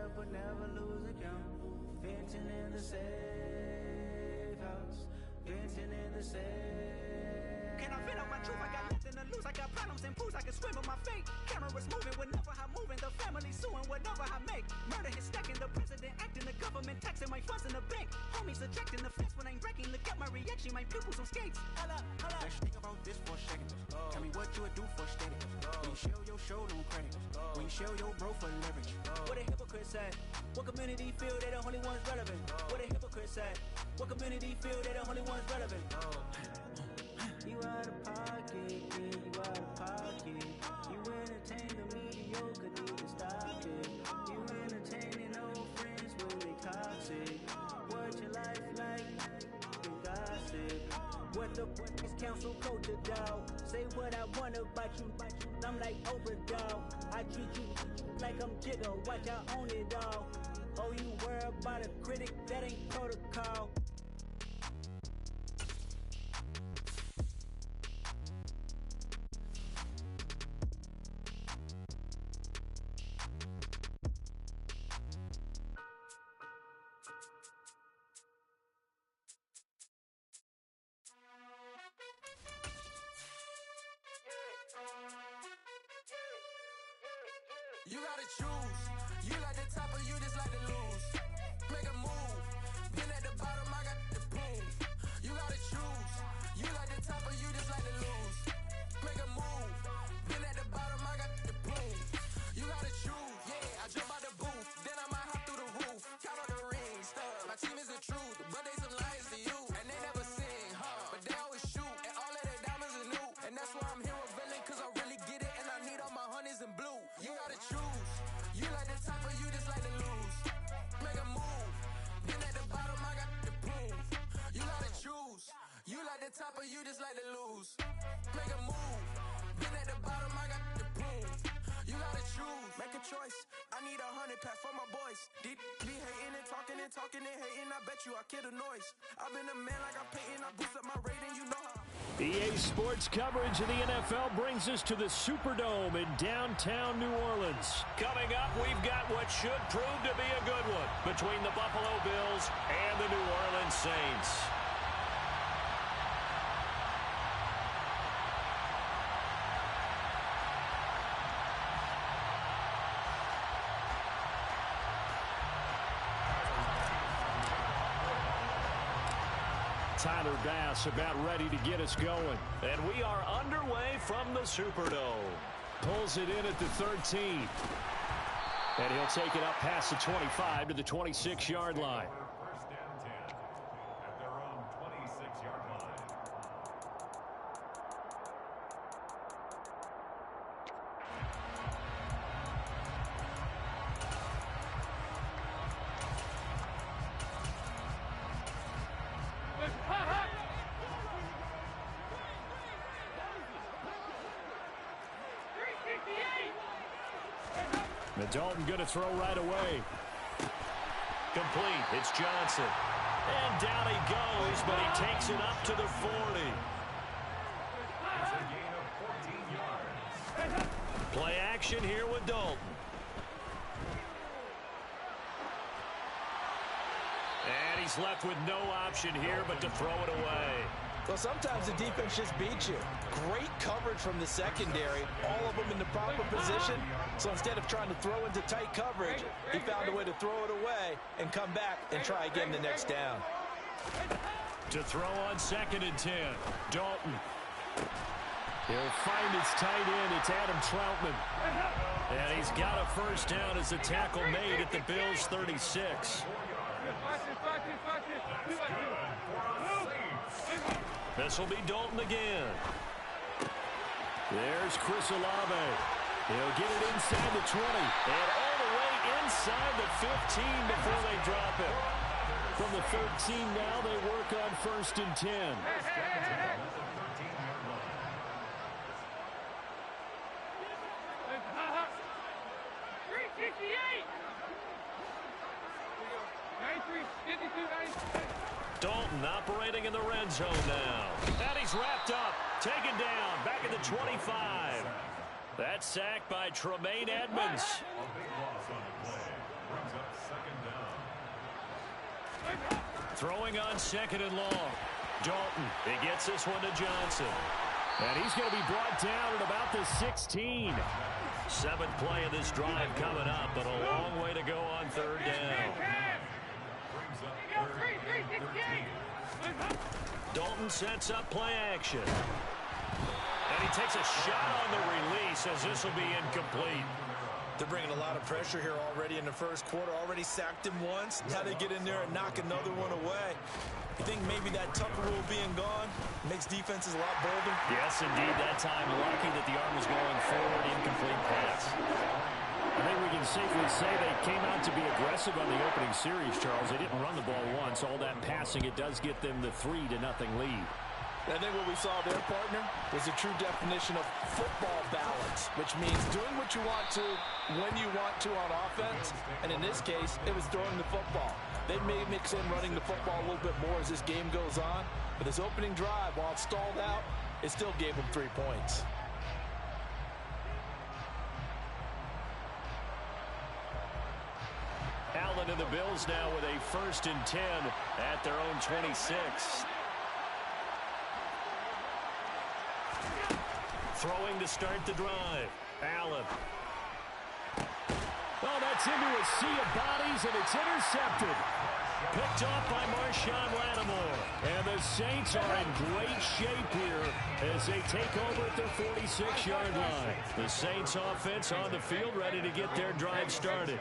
there but never lose account. Venting in the safe house. Venting in the safe. Can I vent out my truth? I got nothing to lose. I got problems and proofs. I can swim with my fate. Cameras moving whenever I'm moving. The family suing whatever I make. Murder is stacking. The president acting. The government taxing my funds in the bank. Homies ejecting the fence when I'm breaking. Look at my reaction. My pupils on skates. Hold up. Let's think about this for a second. Tell me what you would do for steady. When you show your show, no credit. When you show your bro for leverage. What a hypocrite said. What community feel they the only ones relevant? What a hypocrite said. What community feel they the only ones relevant? You out of pocket, yeah, you out of pocket. You entertain the mediocre, need to stop it. You entertaining old friends when they toxic. What your life like? You gossip. What the fuck is council culture, dog? Say what I want about you. I'm like Oprah, dog. I treat you like I'm Jigga. Watch I own it all. Oh, you worry about a critic? That ain't protocol. You gotta choose. You like the top or you just like to lose. Make a move. Been at the bottom, I got the boom. You gotta choose. You like the top or you just like to lose. Make a move. Been at the bottom, I got the boom. You gotta choose. Yeah, I jump out the booth. Then I might hop through the roof. Count on the rings. My team is the truth, but they some liars to you. And they never sing, but they always shoot. And all of their diamonds are new. And that's why I'm here revealing, cause I really get it. And I need all my honeys in blue. You gotta choose. You like the top or you just like to lose. Make a move. Been at the bottom, I got the boom. You gotta choose. You like the top or you just like to lose. Make a move. Been at the bottom, I got the boom. You gotta choose. Make a choice. I need 100 pack for my boys. Deep be hating and talking and talking and hating. I bet you I kill the noise. I've been a man like I'm Peyton. I boost up my rating, you know how. EA Sports coverage of the NFL brings us to the Superdome in downtown New Orleans. Coming up, we've got what should prove to be a good one between the Buffalo Bills and the New Orleans Saints. Tyler Bass about ready to get us going. And we are underway from the Superdome. Pulls it in at the 13. And he'll take it up past the 25 to the 26-yard line. First down 10 at their own 26-yard line. And Dalton going to throw right away. Complete. It's Johnson. And down he goes, but he takes it up to the 40. It's a gain of 14 yards. Play action here with Dalton. And he's left with no option here but to throw it away. Well, sometimes the defense just beats you. Great coverage from the secondary, all of them in the proper position. So instead of trying to throw into tight coverage, he found a way to throw it away and come back and try again the next down. To throw on 2nd and 10, Dalton. He'll find his tight end. It's Adam Troutman. And he's got a first down as a tackle made at the Bills' 36. This will be Dalton again. There's Chris Olave. He'll get it inside the 20 and all the way inside the 15 before they drop it. From the 13 now, they work on 1st and 10. Dalton operating in the red zone now. And he's wrapped up, taken down, back at the 25. That sack by Tremaine Edmonds. A big loss on the play. Brings up Throwing on second and long. Dalton. He gets this one to Johnson. And he's going to be brought down at about the 16. Seventh play of this drive coming up, but a long way to go on third down. Dalton sets up play action. And he takes a shot on the release as this will be incomplete. They're bringing a lot of pressure here already in the first quarter. Already sacked him once. Now they get in there and knock another one away. You think maybe that Tucker rule being gone makes defenses a lot bolder? Yes, indeed. That time, lucky that the arm was going forward, incomplete pass. I think we can safely say they came out to be aggressive on the opening series, Charles. They didn't run the ball once. All that passing, it does get them the 3-0 lead. I think what we saw there, partner, was a true definition of football balance, which means doing what you want to, when you want to on offense, and in this case, it was throwing the football. They may mix in running the football a little bit more as this game goes on, but this opening drive, while it stalled out, it still gave them 3 points. Allen and the Bills now with a 1st and 10 at their own 26. Throwing to start the drive. Allen. Oh, that's into a sea of bodies, and it's intercepted. Picked off by Marshawn Lattimore. And the Saints are in great shape here as they take over at their 46-yard line. The Saints offense on the field ready to get their drive started.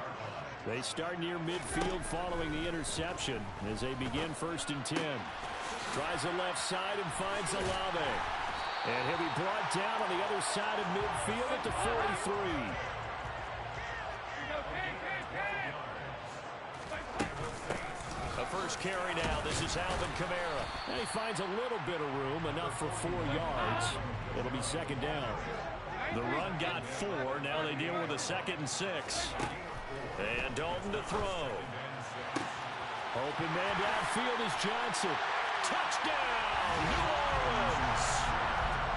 They start near midfield following the interception as they begin 1st and 10. Tries the left side and finds Olave. And he'll be brought down on the other side of midfield at the 43. The first carry now. This is Alvin Kamara. And he finds a little bit of room, enough for 4 yards. It'll be 2nd down. The run got 4. Now they deal with a 2nd and 6. And Dalton to throw. Open man downfield is Johnson. Touchdown, New Orleans.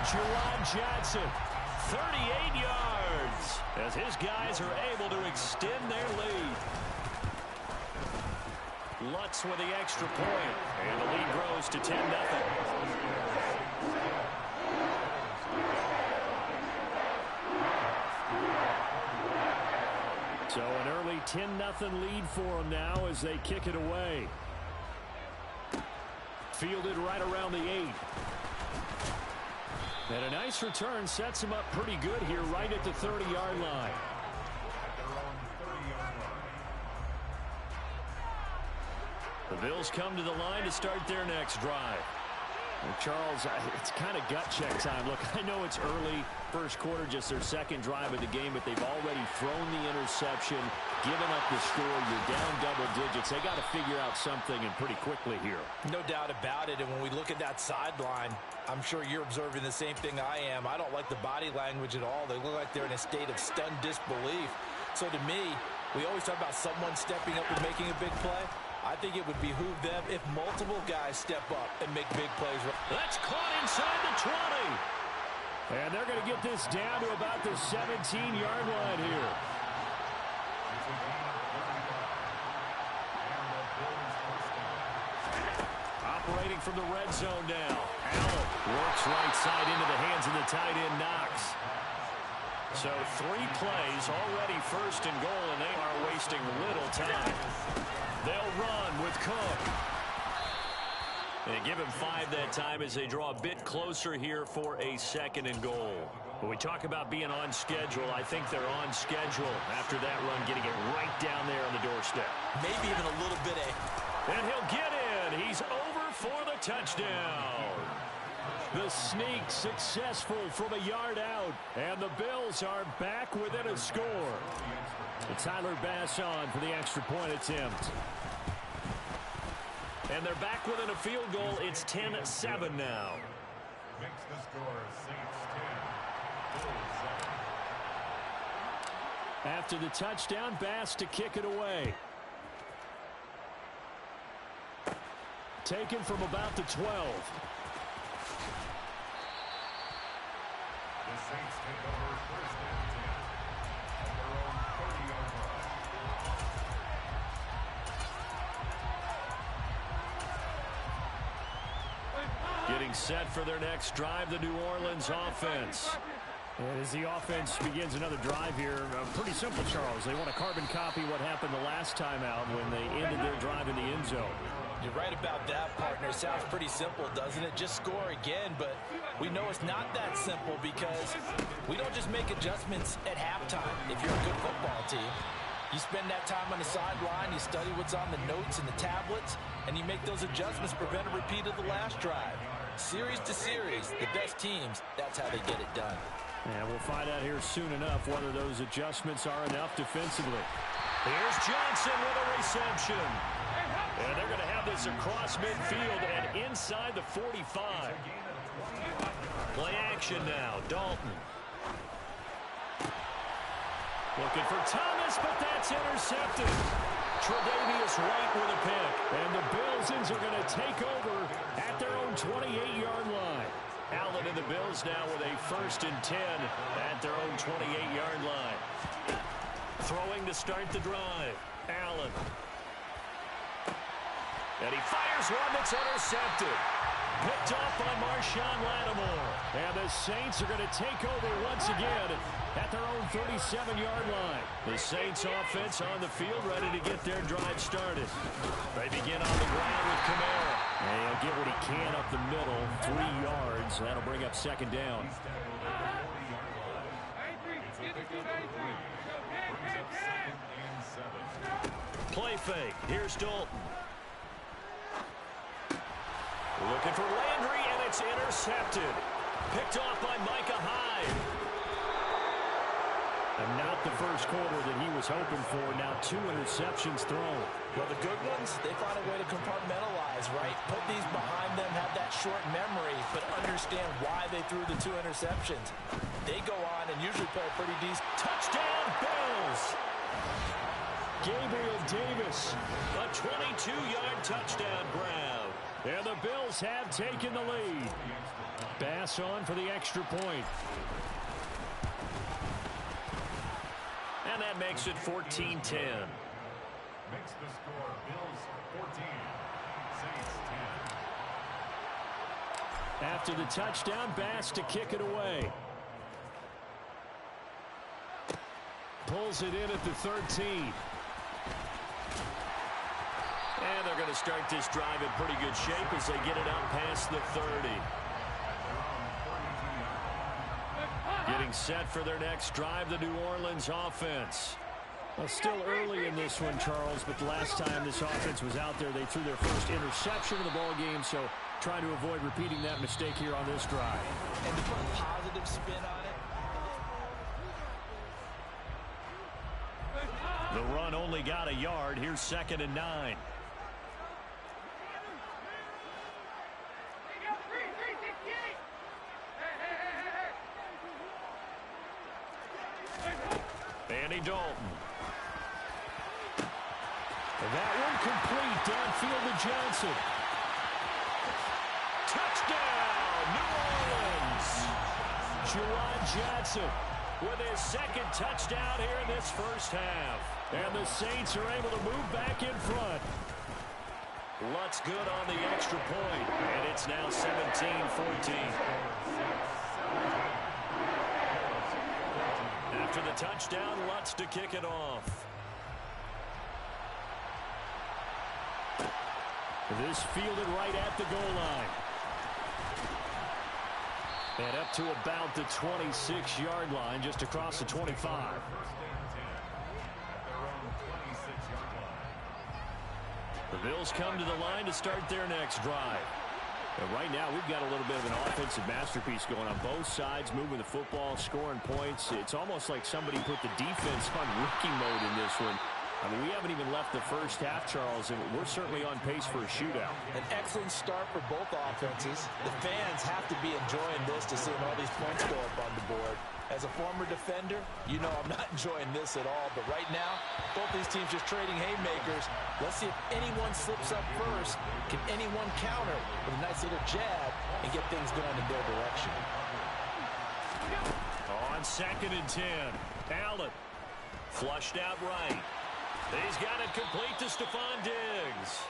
Juwan Johnson, 38 yards, as his guys are able to extend their lead. Lutz with the extra point, and the lead grows to 10-0. So an early 10-0 lead for them now as they kick it away. Fielded right around the 8. And a nice return sets him up pretty good here right at the 30-yard line. The Bills come to the line to start their next drive. Well, Charles, it's kind of gut check time. Look, I know it's early, first quarter, just their 2nd drive of the game, but they've already thrown the interception, given up the score. You're down double digits. They got to figure out something, and pretty quickly here. No doubt about it, and when we look at that sideline, I'm sure you're observing the same thing I am. I don't like the body language at all. They look like they're in a state of stunned disbelief. So to me, we always talk about someone stepping up and making a big play. I think it would behoove them if multiple guys step up and make big plays. That's caught inside the 20. And they're going to get this down to about the 17-yard line here. Operating from the red zone now. Allen works right side into the hands of the tight end Knox. So 3 plays, already 1st and goal, and they are wasting little time. They'll run with Cook. And give him 5 that time as they draw a bit closer here for a 2nd and goal. When we talk about being on schedule, I think they're on schedule after that run, getting it right down there on the doorstep. Maybe even a little bit of... And he'll get in. He's over for the touchdown. The sneak successful from a yard out. And the Bills are back within a score. Tyler Bass on for the extra point attempt. And they're back within a field goal. It's 10-7 now. Makes the score Saints 10, Bills 7. After the touchdown, Bass to kick it away. Taken from about the 12. The Saints take over 1st and 10 at their own 30-yard line. set for their next drive, the New Orleans offense. And as the offense begins another drive here, pretty simple, Charles. They want to carbon copy what happened the last time out when they ended their drive in the end zone. You're right about that, partner. Sounds pretty simple, doesn't it? Just score again, but we know it's not that simple because we don't just make adjustments at halftime if you're a good football team. You spend that time on the sideline, you study what's on the notes and the tablets, and you make those adjustments to prevent a repeat of the last drive. Series to series, the best teams, that's how they get it done. And we'll find out here soon enough whether those adjustments are enough defensively. Here's Johnson with a reception. And they're going to have this across midfield and inside the 45. Play action now, Dalton. Looking for Thomas, but that's intercepted. Tre'Davious White with a pick. And the Bills are going to take over at their own 28-yard line. Allen and the Bills now with a 1st and 10 at their own 28-yard line. Throwing to start the drive. Allen. And he fires one that's intercepted. Picked off by Marshawn Lattimore. And the Saints are going to take over once again at their own 37-yard line. The Saints offense on the field ready to get their drive started. They begin on the ground with Kamara. And he'll get what he can up the middle, 3 yards. That'll bring up 2nd down. Play fake. Here's Dalton. Looking for Landry, and it's intercepted. Picked off by Micah Hyde. And not the first quarter that he was hoping for. Now 2 interceptions thrown. Well, the good ones, they find a way to compartmentalize, right? Put these behind them, have that short memory, but understand why they threw the 2 interceptions. They go on and usually play a pretty decent. Touchdown, Bills! Gabriel Davis, a 22-yard touchdown grab. And the Bills have taken the lead. Bass on for the extra point. And that makes it 14-10. Makes the score Bills 14, Saints 10. After the touchdown, Bass to kick it away. Pulls it in at the 13. And they're going to start this drive in pretty good shape as they get it out past the 30. Getting set for their next drive, the New Orleans offense. Well, still early in this one, Charles, but the last time this offense was out there, they threw their first interception of the ball game, so trying to avoid repeating that mistake here on this drive. And to put a positive spin on it. The run only got a yard. Here's 2nd and 9. Andy Dalton. And that one complete downfield to Johnson. Touchdown, New Orleans! Juwan Johnson With his 2nd touchdown here in this first half. And the Saints are able to move back in front. Lutz good on the extra point, and it's now 17-14. After the touchdown, Lutz to kick it off. This fielded right at the goal line. And up to about the 26-yard line, just across the 25. The Bills come to the line to start their next drive. And right now, we've got a little bit of an offensive masterpiece going on both sides, moving the football, scoring points. It's almost like somebody put the defense on rookie mode in this one. I mean, we haven't even left the first half, Charles, and we're certainly on pace for a shootout. An excellent start for both offenses. The fans have to be enjoying this to see all these points go up on the board. As a former defender, you know I'm not enjoying this at all. But right now, both these teams just trading haymakers. Let's see if anyone slips up first. Can anyone counter with a nice little jab and get things going in their direction? On 2nd and 10, Allen flushed out right. He's got it complete to Stephon Diggs.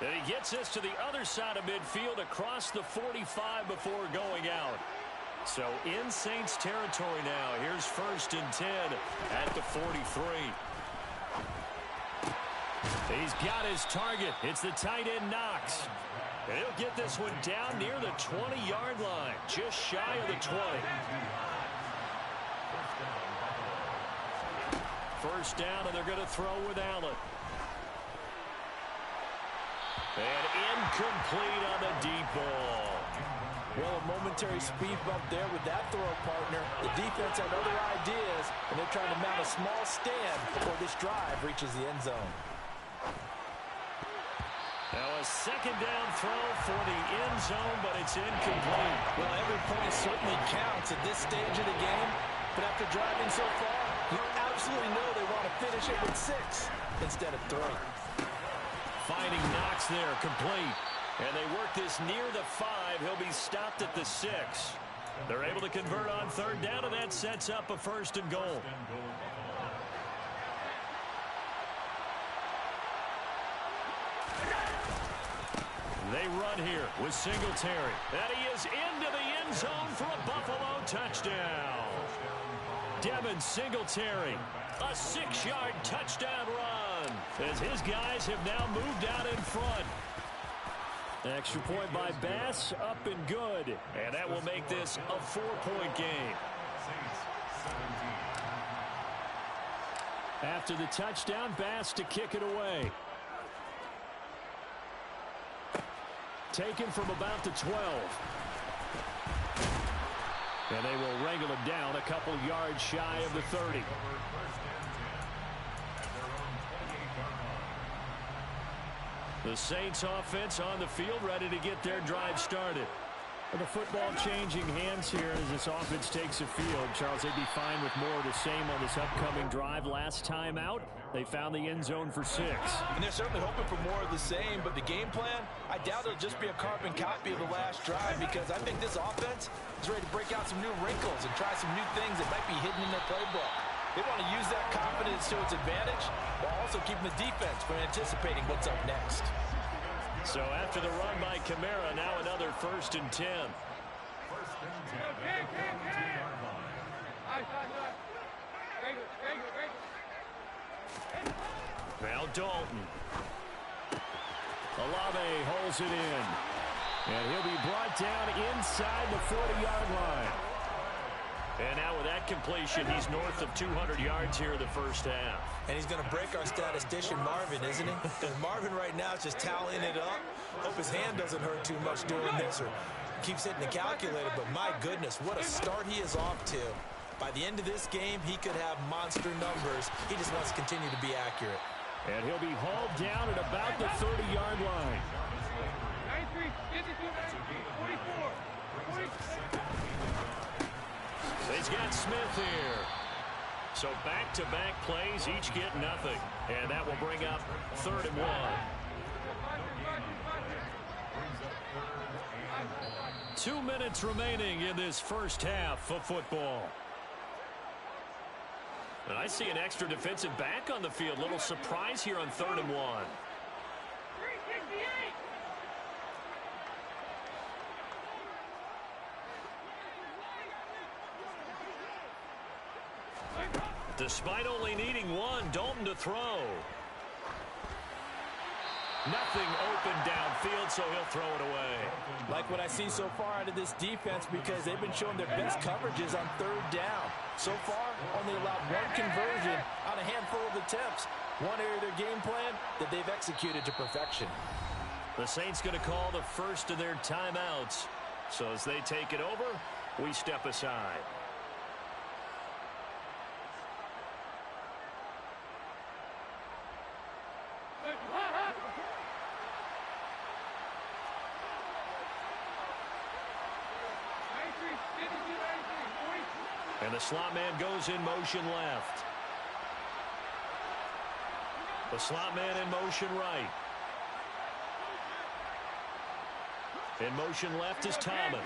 And he gets this to the other side of midfield across the 45 before going out. So in Saints territory now. Here's 1st and 10 at the 43. He's got his target. It's the tight end Knox. And he'll get this one down near the 20-yard line, just shy of the 20. First down, and they're going to throw with Allen. And incomplete on the deep ball. Well, a momentary speed bump there with that throw, partner. The defense had other ideas, and they're trying to mount a small stand before this drive reaches the end zone. Now a second down throw for the end zone, but it's incomplete. Well, every point certainly counts at this stage of the game, but after driving so far, you absolutely know they want to finish it with 6 instead of 3. Finding Knox there, complete. And they work this near the 5. He'll be stopped at the 6. They're able to convert on 3rd down, and that sets up a 1st and goal. They run here with Singletary. And he is into the end zone for a Buffalo touchdown. Devin Singletary, a 6-yard touchdown run, as his guys have now moved out in front. Extra point by Bass, up and good. And that will make this a 4-point game. After the touchdown, Bass to kick it away. Taken from about the 12. And they will wrangle him down a couple yards shy of the 30. The Saints offense on the field, ready to get their drive started. The football changing hands here as this offense takes the field. Charles, they'd be fine with more of the same on this upcoming drive. Last time out, they found the end zone for 6. And they're certainly hoping for more of the same, but the game plan, I doubt it'll just be a carbon copy of the last drive, because I think this offense is ready to break out some new wrinkles and try some new things that might be hidden in their playbook. They want to use that confidence to its advantage while also keeping the defense from anticipating what's up next. So after the run by Kamara, now another 1st and 10. Now Dalton. Olave holds it in. And he'll be brought down inside the 40-yard line. And now with that completion, he's north of 200 yards here in the first half. And he's going to break our statistician Marvin, isn't he? Because Marvin right now is just tallying it up. Hope his hand doesn't hurt too much doing this or keeps hitting the calculator. But my goodness, what a start he is off to. By the end of this game, he could have monster numbers. He just wants to continue to be accurate. And he'll be hauled down at about the 30-yard line. 93, 52, 44, 46. He's got Smith here. So back-to-back plays, each get nothing. And that will bring up 3rd and 1. 2 minutes remaining in this first half of football. And I see an extra defensive back on the field. Little surprise here on 3rd and 1. 368. Despite only needing one, Dalton to throw. Nothing open downfield, so he'll throw it away. Like what I see so far out of this defense, because they've been showing their best coverages on 3rd down. So far, only allowed 1 conversion on a handful of attempts. One area of their game plan that they've executed to perfection. The Saints going to call the first of their timeouts. So as they take it over, we step aside. And the slot man goes in motion left. The slot man in motion right. In motion left is Thomas.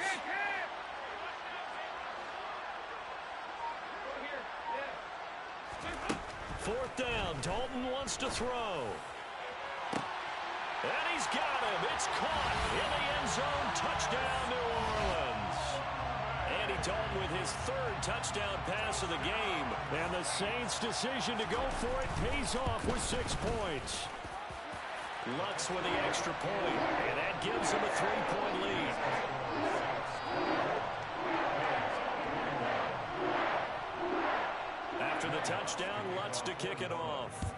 4th down. Dalton wants to throw. And he's got him. It's caught in the end zone. Touchdown, New Orleans. Andy Dalton with his third touchdown pass of the game. And the Saints' decision to go for it pays off with 6 points. Lutz with the extra point, and that gives him a 3-point lead. After the touchdown, Lutz to kick it off.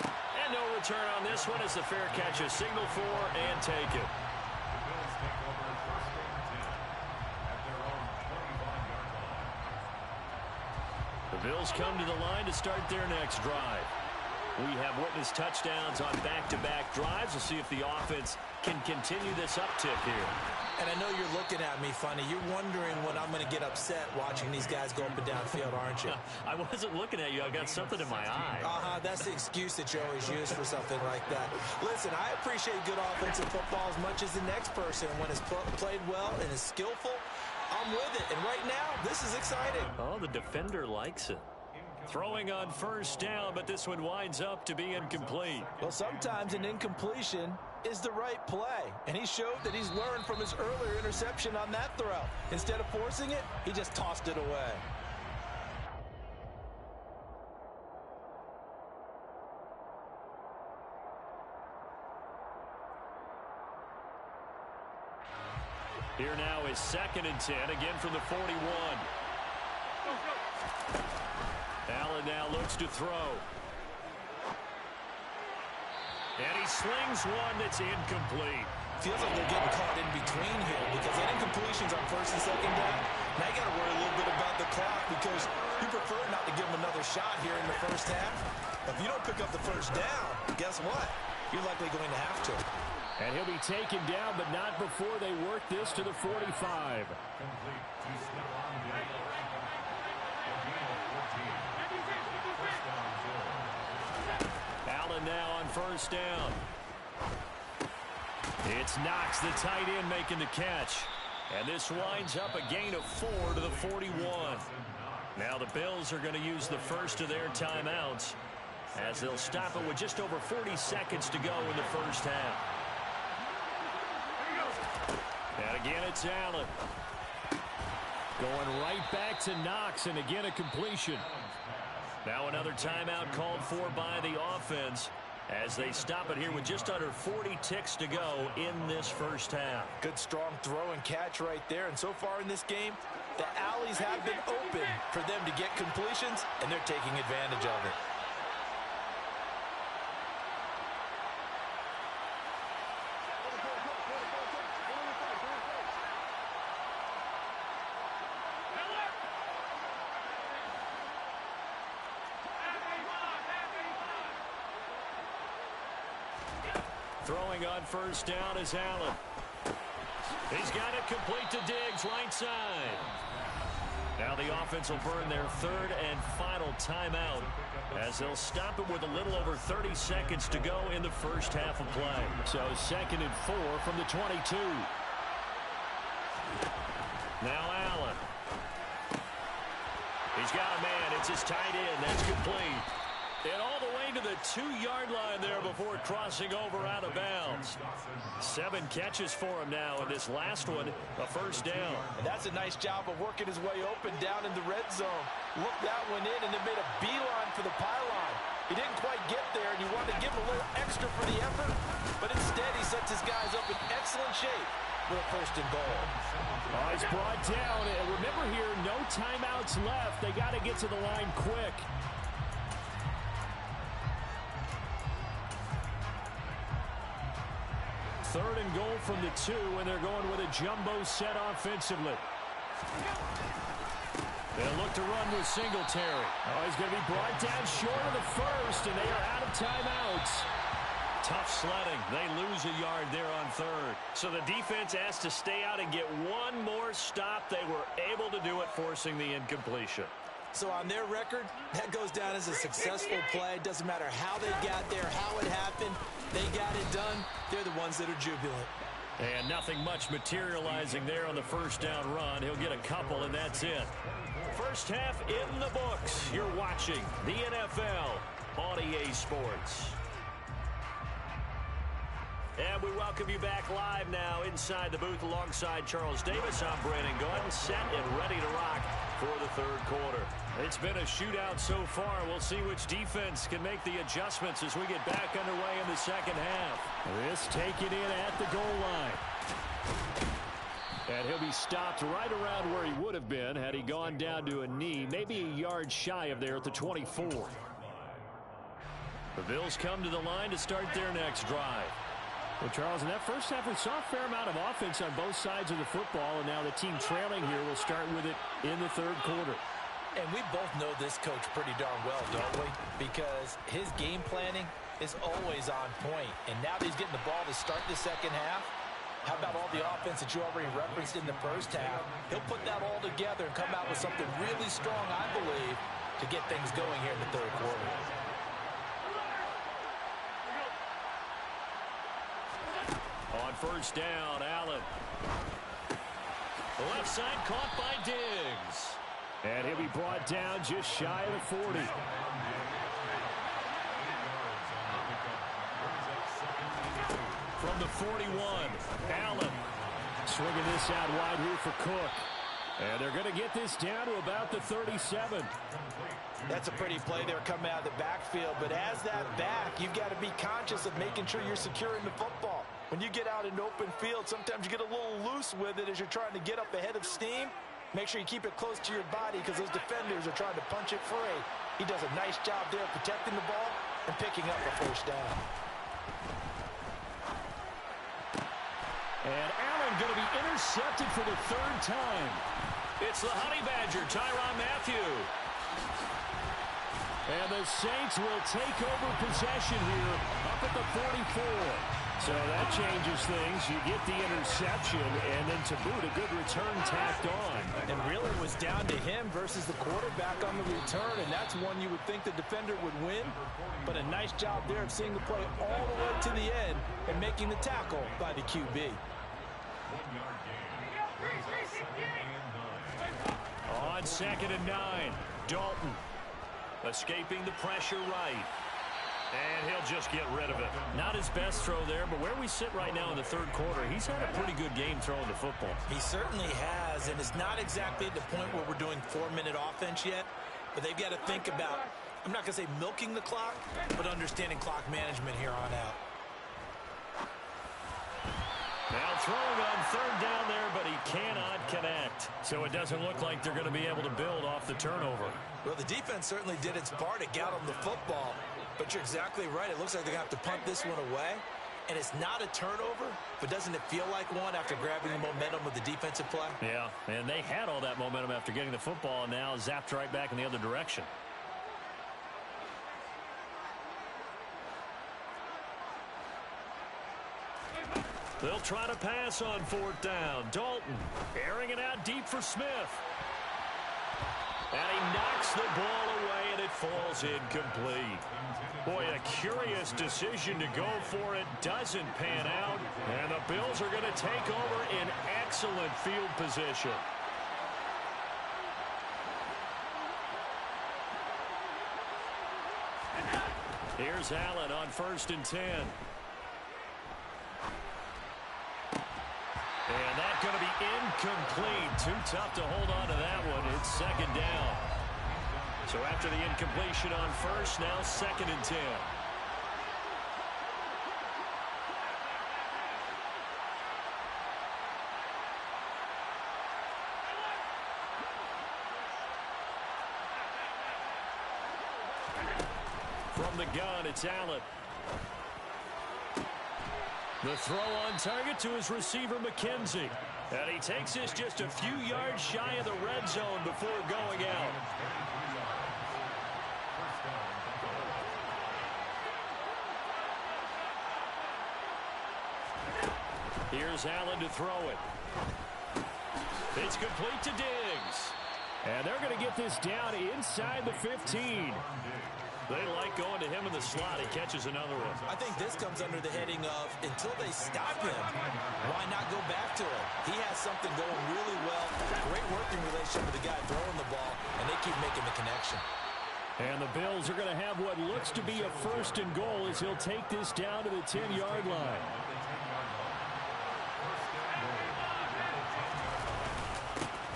And no return on this one as the fair catch is signaled for and take it. The Bills take over first and 10 at their own 25-yard line. The Bills come to the line to start their next drive. We have witnessed touchdowns on back-to-back drives. We'll see if the offense can continue this uptick here. And I know you're looking at me funny. You're wondering when I'm going to get upset watching these guys go up and down field, aren't you? I wasn't looking at you. I got something in my eye. That's the excuse that you always use for something like that. Listen, I appreciate good offensive football as much as the next person. When it's played well and is skillful, I'm with it. And right now, this is exciting. Oh, the defender likes it. Throwing on first down, but this one winds up to be incomplete. Well, sometimes an incompletion is the right play. And he showed that he's learned from his earlier interception on that throw. Instead of forcing it, he just tossed it away. Here now is 2nd and 10, again from the 41. Allen now looks to throw. And he slings one that's incomplete. Feels like they're getting caught in between here because that incompletion's on first and second down. Now you got to worry a little bit about the clock because you prefer not to give them another shot here in the first half. If you don't pick up the first down, guess what? You're likely going to have to. And he'll be taken down, but not before they work this to the 45. Complete to Stephon Diggs. A gain of 14. First down, Bills. Allen now on first down. It's Knox, the tight end, making the catch. And this winds up a gain of 4 to the 41. Now the Bills are going to use the first of their timeouts as they'll stop it with just over 40 seconds to go in the first half. And again, it's Allen. Going right back to Knox, and again a completion. Now another timeout called for by the offense as they stop it here with just under 40 ticks to go in this first half. Good strong throw and catch right there. And so far in this game, the alleys have been open for them to get completions, and they're taking advantage of it. Throwing on first down is Allen. He's got it complete to Diggs, right side. Now the offense will burn their third and final timeout as they'll stop it with a little over 30 seconds to go in the first half of play. So 2nd and 4 from the 22. Now Allen. He's got a man. It's his tight end. That's complete. And all the way to the 2-yard line there before crossing over out of bounds. 7 catches for him now, and this last one, a first down. And that's a nice job of working his way open down in the red zone. Looked that one in and then made a beeline for the pylon. He didn't quite get there, and you wanted to give him a little extra for the effort, but instead he sets his guys up in excellent shape for a first and goal. Oh, he's brought down. And remember here, no timeouts left. They got to get to the line quick. Third and goal from the 2, and they're going with a jumbo set offensively. They'll look to run with Singletary. Oh, he's going to be brought down short of the first, and they are out of timeouts. Tough sledding. They lose a yard there on third. So the defense has to stay out and get one more stop. They were able to do it, forcing the incompletion. So on their record, that goes down as a successful play. Doesn't matter how they got there, how it happened. They got it done. They're the ones that are jubilant. And nothing much materializing there on the first down run. He'll get a couple, and that's it. First half in the books. You're watching the NFL on EA Sports. And we welcome you back live now inside the booth alongside Charles Davis. I'm Brandon Gaudin, set and ready to rock for the third quarter. It's been a shootout so far. We'll see which defense can make the adjustments as we get back underway in the second half. This taken in at the goal line. And he'll be stopped right around where he would have been had he gone down to a knee, maybe a yard shy of there at the 24. The Bills come to the line to start their next drive. Well, Charles, in that first half, we saw a fair amount of offense on both sides of the football, and now the team trailing here will start with it in the third quarter. And we both know this coach pretty darn well, don't we? Because his game planning is always on point. And now that he's getting the ball to start the second half, how about all the offense that you already referenced in the first half? He'll put that all together and come out with something really strong, I believe, to get things going here in the third quarter. On first down, Allen. Left side caught by Diggs. And he'll be brought down just shy of the 40. From the 41, Allen swinging this out wide here for Cook. And they're going to get this down to about the 37. That's a pretty play there coming out of the backfield. But as that back, you've got to be conscious of making sure you're securing the football. When you get out in open field, sometimes you get a little loose with it as you're trying to get up ahead of steam. Make sure you keep it close to your body because those defenders are trying to punch it free. He does a nice job there protecting the ball and picking up a first down. And Allen going to be intercepted for the third time. It's the Honey Badger, Tyrann Mathieu. And the Saints will take over possession here up at the 44. So that changes things. You get the interception, and then to boot, a good return tacked on. And really it was down to him versus the quarterback on the return, and that's one you would think the defender would win. But a nice job there of seeing the play all the way to the end and making the tackle by the QB. On 2nd and 9, Dalton escaping the pressure right. And he'll just get rid of it. Not his best throw there, but where we sit right now in the third quarter, he's had a pretty good game throwing the football. He certainly has, and it's not exactly at the point where we're doing 4-minute offense yet, but they've got to think about, I'm not going to say milking the clock, but understanding clock management here on out. Now throwing on third down there, but he cannot connect. So it doesn't look like they're going to be able to build off the turnover. Well, the defense certainly did its part to get on the football. But you're exactly right. It looks like they're going to have to punt this one away. And it's not a turnover, but doesn't it feel like one after grabbing the momentum with the defensive play? Yeah, and they had all that momentum after getting the football, and now zapped right back in the other direction. They'll try to pass on fourth down. Dalton airing it out deep for Smith. And he knocks the ball away, and it falls incomplete. Boy, a curious decision to go for it. Doesn't pan out. And the Bills are going to take over in excellent field position. Here's Allen on 1st and 10. And that's going to be incomplete. Too tough to hold on to that one. It's 2nd down. So after the incompletion on first, now 2nd and 10. From the gun, it's Allen. The throw on target to his receiver, McKenzie. And he takes this just a few yards shy of the red zone before going out. Here's Allen to throw it. It's complete to Diggs. And they're going to get this down inside the 15. They like going to him in the slot. He catches another one. I think this comes under the heading of, until they stop him, why not go back to him? He has something going really well. Great working relationship with the guy throwing the ball, and they keep making the connection. And the Bills are going to have what looks to be a 1st and goal as he'll take this down to the 10-yard line.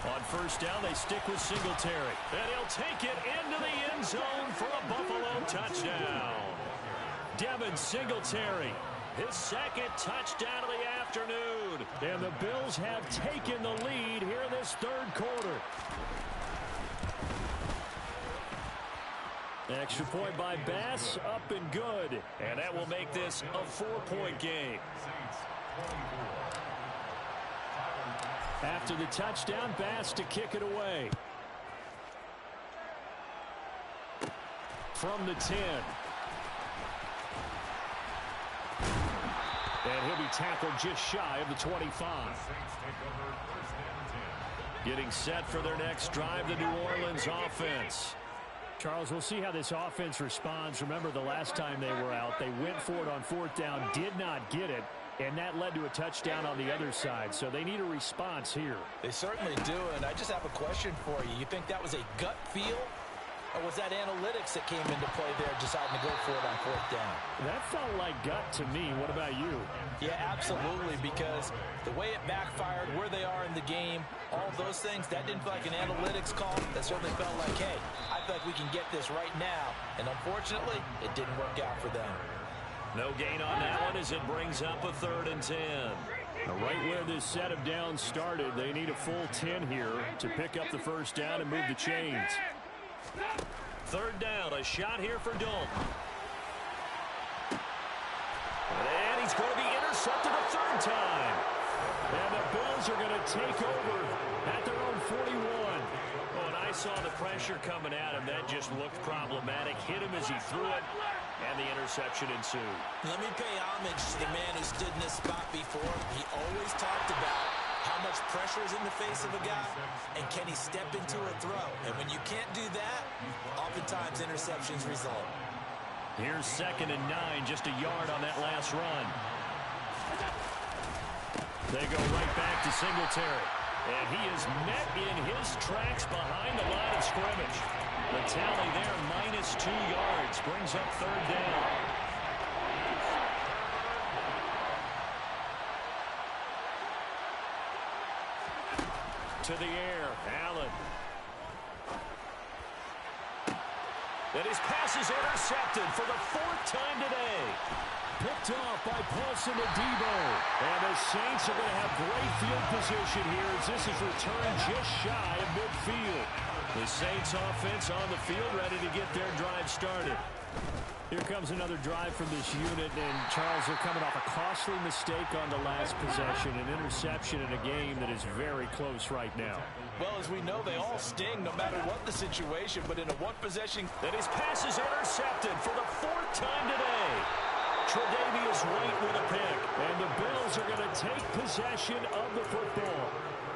On 1st down, they stick with Singletary. And he'll take it into the end zone for a Buffalo touchdown. Devin Singletary, his 2nd touchdown of the afternoon. And the Bills have taken the lead here in this 3rd quarter. Extra point by Bass, up and good. And that will make this a 4-point game. After the touchdown, Bass to kick it away. From the 10. And he'll be tackled just shy of the 25. Getting set for their next drive, the New Orleans offense. Charles, we'll see how this offense responds. Remember, the last time they were out, they went for it on 4th down, did not get it, and that led to a touchdown on the other side. So they need a response here. They certainly do, and I just have a question for you. You think that was a gut feel, or was that analytics that came into play there deciding to go for it on 4th down? That felt like gut to me. What about you? Yeah, absolutely, because the way it backfired, where they are in the game, all those things, that didn't feel like an analytics call. That certainly felt like, hey, I feel like we can get this right now. And unfortunately, it didn't work out for them. No gain on that one as it brings up a 3rd and 10. Now, right where this set of downs started, they need a full 10 here to pick up the 1st down and move the chains. 3rd down, a shot here for Dalton. And he's going to be intercepted a 3rd time. And the Bills are going to take over at their own 41. Oh, and I saw the pressure coming at him. That just looked problematic. Hit him as he threw it, and the interception ensued. Let me pay homage to the man who stood in this spot before. He always talked about how much pressure is in the face of a guy, and can he step into a throw? And when you can't do that, oftentimes interceptions result. Here's 2nd and 9, just a yard on that last run. They go right back to Singletary. And he is met in his tracks behind the line of scrimmage. The tally there, -2 yards, brings up 3rd down. To the air, Allen. And his pass is intercepted for the 4th time today. Picked off by Paulson Adebo. And the Saints are going to have great field position here as this is returned just shy of midfield. The Saints offense on the field ready to get their drive started. Here comes another drive from this unit, and Charles, they're coming off a costly mistake on the last possession, an interception in a game that is very close right now. Well, as we know, they all sting no matter what the situation, but in a one-possession... And his pass is intercepted for the 4th time today. Tre'Davious White with a pick, and the Bills are going to take possession of the football.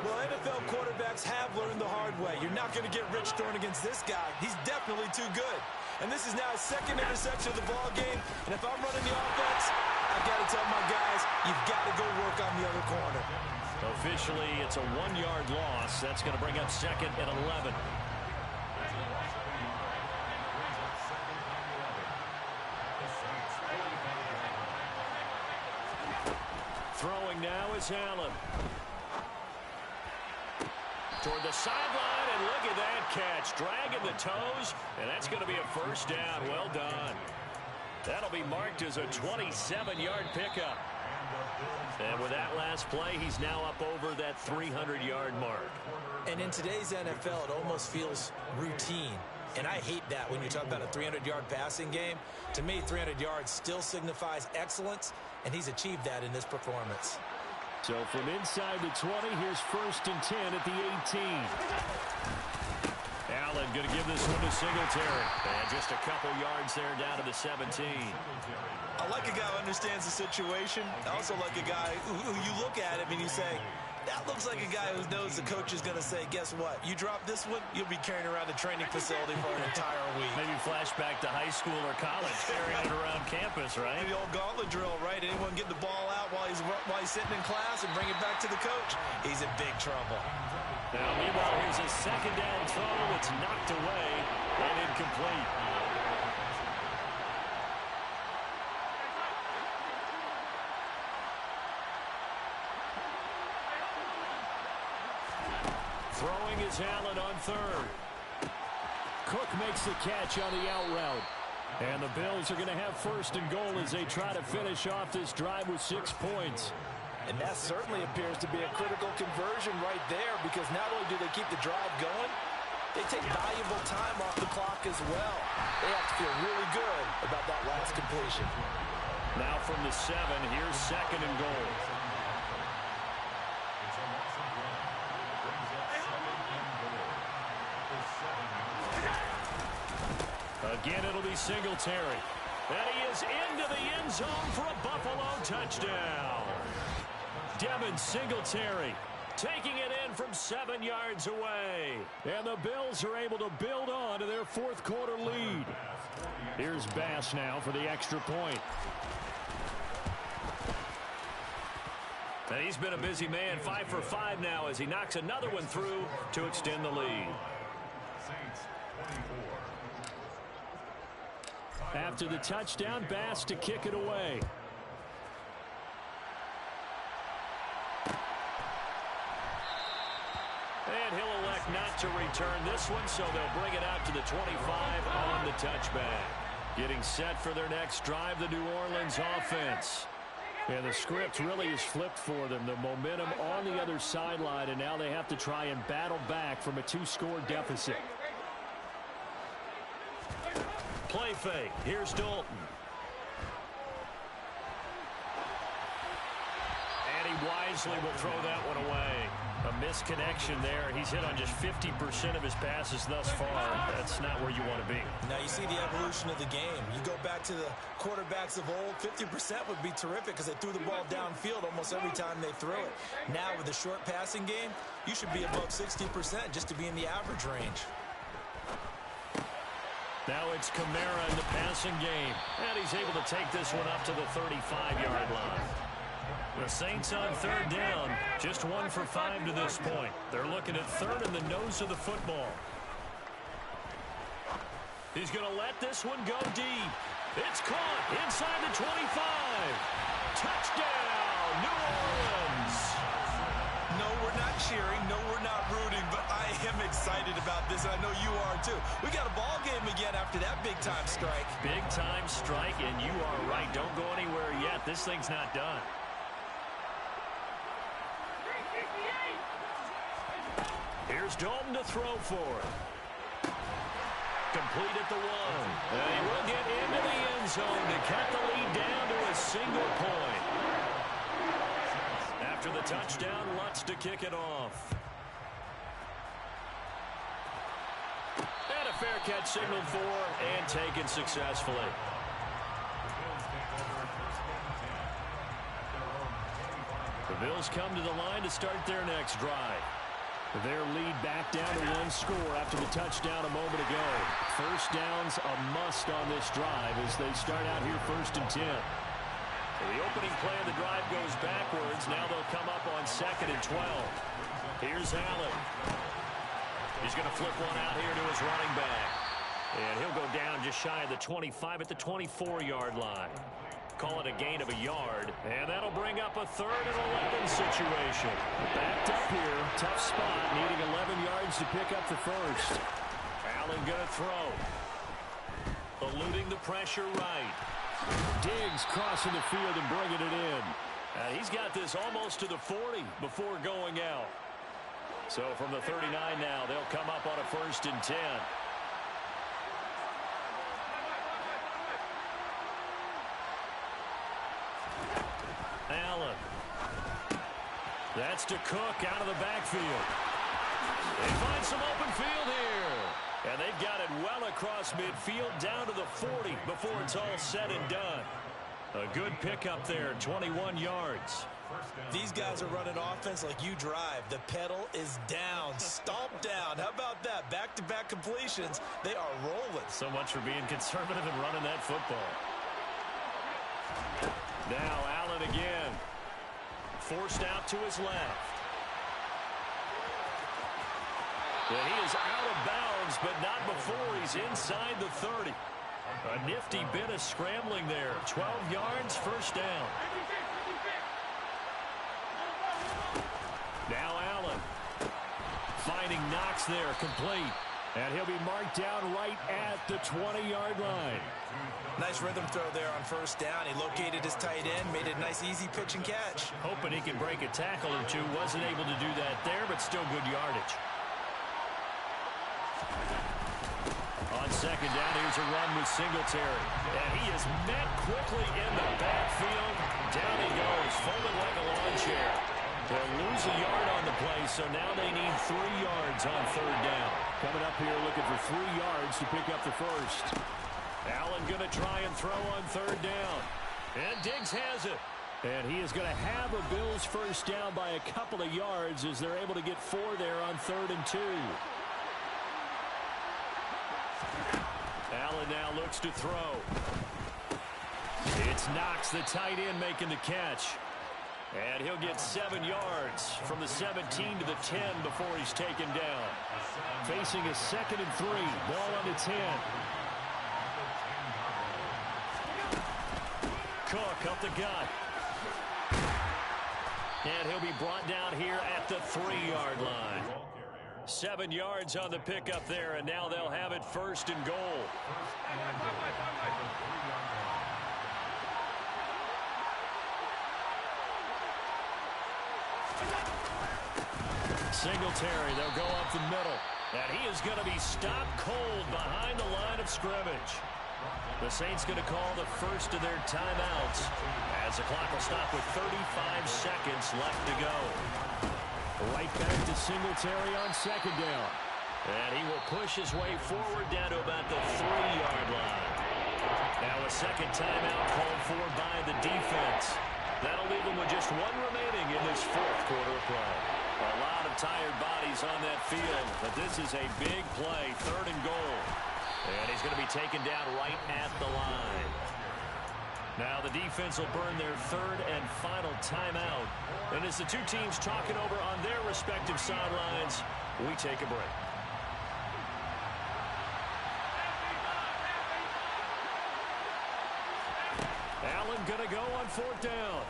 Well, NFL quarterbacks have learned the hard way. You're not going to get rich throwing against this guy. He's definitely too good. And this is now his 2nd interception of the ball game. And if I'm running the offense, I've got to tell my guys, you've got to go work on the other corner. Officially, it's a 1-yard loss. That's going to bring up 2nd and 11. Throwing now is Allen. Toward the sideline, and look at that catch. Dragging the toes, and that's going to be a 1st down. Well done. That'll be marked as a 27-yard pickup. And with that last play, he's now up over that 300-yard mark. And in today's NFL, it almost feels routine. And I hate that when you talk about a 300-yard passing game. To me, 300 yards still signifies excellence, and he's achieved that in this performance. So from inside the 20, here's 1st and 10 at the 18. Allen going to give this one to Singletary. And just a couple yards there down to the 17. I like a guy who understands the situation. I also like a guy who you look at him and you say, that looks like a guy who knows the coach is going to say, guess what? You drop this one, you'll be carrying around the training facility for an entire week. Maybe flashback to high school or college, carrying it around campus, right? The old gauntlet drill, right? Anyone get the ball out while he's sitting in class and bring it back to the coach? He's in big trouble. Now, meanwhile, here's a 2nd down throw. It's knocked away and complete. Throwing is Allen on third. Cook makes the catch on the out route. And the Bills are going to have first and goal as they try to finish off this drive with 6 points. And that certainly appears to be a critical conversion right there, because not only do they keep the drive going, they take valuable time off the clock as well. They have to feel really good about that last completion. Now from the 7, here's second and goal. Again, it'll be Singletary. And he is into the end zone for a Buffalo touchdown. Devin Singletary taking it in from 7 yards away. And the Bills are able to build on to their fourth quarter lead. Here's Bass now for the extra point. And he's been a busy man, 5 for 5 now as he knocks another one through to extend the lead. After the touchdown, Bass to kick it away. And he'll elect not to return this one, so they'll bring it out to the 25 on the touchback. Getting set for their next drive, the New Orleans offense. And the script really is flipped for them. The momentum on the other sideline, and now they have to try and battle back from a 2-score deficit. Play fake. Here's Dalton. And he wisely will throw that one away. A misconnection there. He's hit on just 50% of his passes thus far. That's not where you want to be. Now you see the evolution of the game. You go back to the quarterbacks of old, 50% would be terrific because they threw the ball downfield almost every time they threw it. Now with the short passing game, you should be above 60% just to be in the average range. Now it's Kamara in the passing game. And he's able to take this one up to the 35-yard line. The Saints on third down, just 1 for 5 to this point. They're looking at third in the nose of the football. He's going to let this one go deep. It's caught inside the 25. Touchdown, New Orleans. No, we're not cheering. No, we're not rooting, but I am excited about this, and I know you are too. We got a ball game again after that big-time strike. Big-time strike, and you are right. Don't go anywhere yet. This thing's not done. Here's Dalton to throw for it. Complete at the 1. And he will get into the end zone to cut the lead down to a single point. After the touchdown, Lutz to kick it off. And a fair catch signaled for and taken successfully. The Bills come to the line to start their next drive. Their lead back down to 1 score after the touchdown a moment ago. First down's a must on this drive as they start out here 1st and 10. So the opening play of the drive goes backwards. Now they'll come up on 2nd and 12. Here's Allen. He's going to flip one out here to his running back. And he'll go down just shy of the 25 at the 24-yard line. Call it a gain of a yard, and that'll bring up a 3rd and 11 situation. Backed up here, tough spot, needing 11 yards to pick up the first. Allen gonna throw. Eluding the pressure right. Diggs crossing the field and bringing it in. He's got this almost to the 40 before going out. So from the 39 now, they'll come up on a 1st and 10. Allen. That's to Cook out of the backfield. They find some open field here. And they've got it well across midfield down to the 40 before it's all said and done. A good pickup there, 21 yards. These guys are running offense like you drive. The pedal is down, stomp down. How about that? Back-to-back completions. They are rolling. So much for being conservative and running that football. Now Allen again. Forced out to his left. And he is out of bounds, but not before he's inside the 30. A nifty bit of scrambling there. 12 yards, first down. Now Allen finding Knox there, complete. And he'll be marked down right at the 20-yard line. Nice rhythm throw there on first down. He located his tight end, made it a nice, easy pitch and catch. Hoping he can break a tackle or two. Wasn't able to do that there, but still good yardage. On second down, here's a run with Singletary. And he is met quickly in the backfield. Down he goes, folded like a lawn chair. They'll lose a yard on the play, so now they need 3 yards on third down. Coming up here looking for 3 yards to pick up the first. Allen going to try and throw on third down. And Diggs has it. And he is going to have a Bills first down by a couple of yards as they're able to get 4 there on 3rd and 2. Allen now looks to throw. It's Knox, the tight end, making the catch. And he'll get 7 yards from the 17 to the 10 before he's taken down. Facing a 2nd and 3. Ball on the 10. Cook up the gut. And he'll be brought down here at the 3-yard line. 7 yards on the pickup there, and now they'll have it 1st and goal. Singletary, they'll go up the middle. And he is going to be stopped cold behind the line of scrimmage. The Saints going to call the first of their timeouts as the clock will stop with 35 seconds left to go. Right back to Singletary on second down. And he will push his way forward down to about the 3-yard line. Now a second timeout called for by the defense. That'll leave them with just 1 remaining in this 4th quarter of play. A lot of tired bodies on that field, but this is a big play, 3rd and goal. And he's going to be taken down right at the line. Now the defense will burn their 3rd and final timeout. And as the two teams talking over on their respective sidelines, we take a break. Allen going to go on 4th down.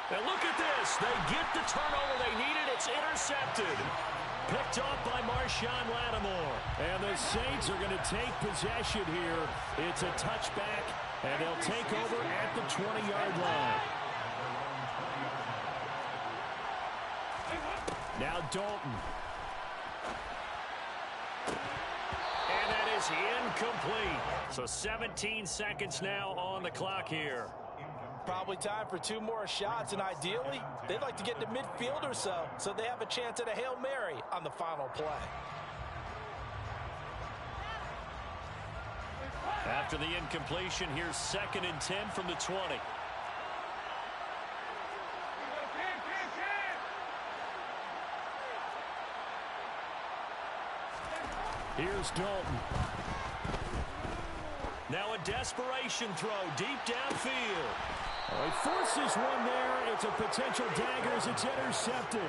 And look at this. They get the turnover they needed. It's intercepted. Picked off by Marshawn Lattimore. And the Saints are going to take possession here. It's a touchback, and they'll take over at the 20-yard line. Now Dalton. And that is incomplete. So 17 seconds now on the clock here. Probably time for 2 more shots, and ideally, they'd like to get to midfield or so they have a chance at a Hail Mary on the final play. After the incompletion, here's 2nd and 10 from the 20. Here's Dalton. Now a desperation throw deep downfield. He forces one there. It's a potential dagger as it's intercepted.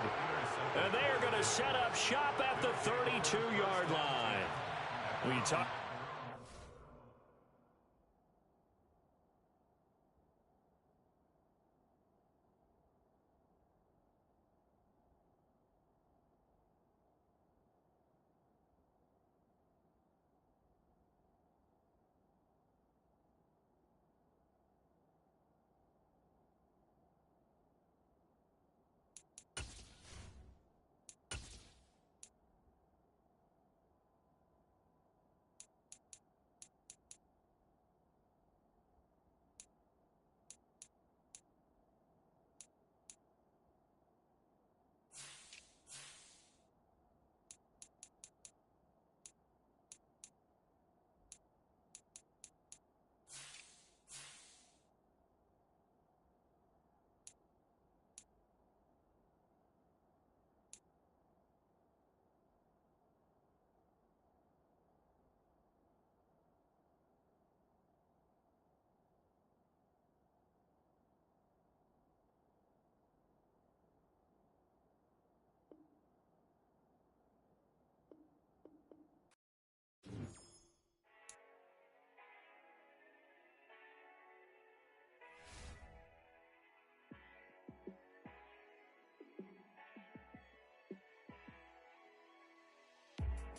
And they are going to set up shop at the 32-yard line. We talk.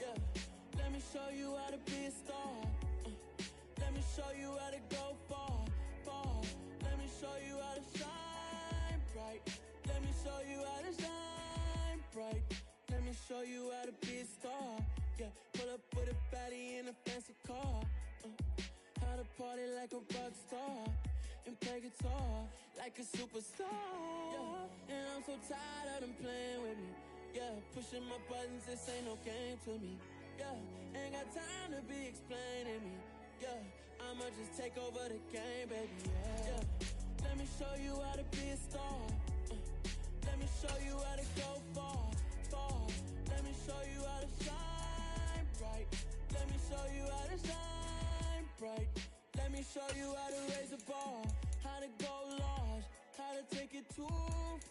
Yeah, let me show you how to be a star. Let me show you how to go far, far. Let me show you how to shine bright. Let me show you how to shine bright. Let me show you how to be a star. Yeah, pull up with a baddie in a fancy car. How to party like a rock star and play guitar like a superstar. Yeah, and I'm so tired of them playing with me. Yeah, pushing my buttons, this ain't no game to me. Yeah, ain't got time to be explaining me. Yeah, I'ma just take over the game, baby. Yeah, let me show you how to be a star. Let me show you how to go far, far. Let me show you how to shine bright. Let me show you how to shine bright. Let me show you how to raise a bar, how to go large, how to take it too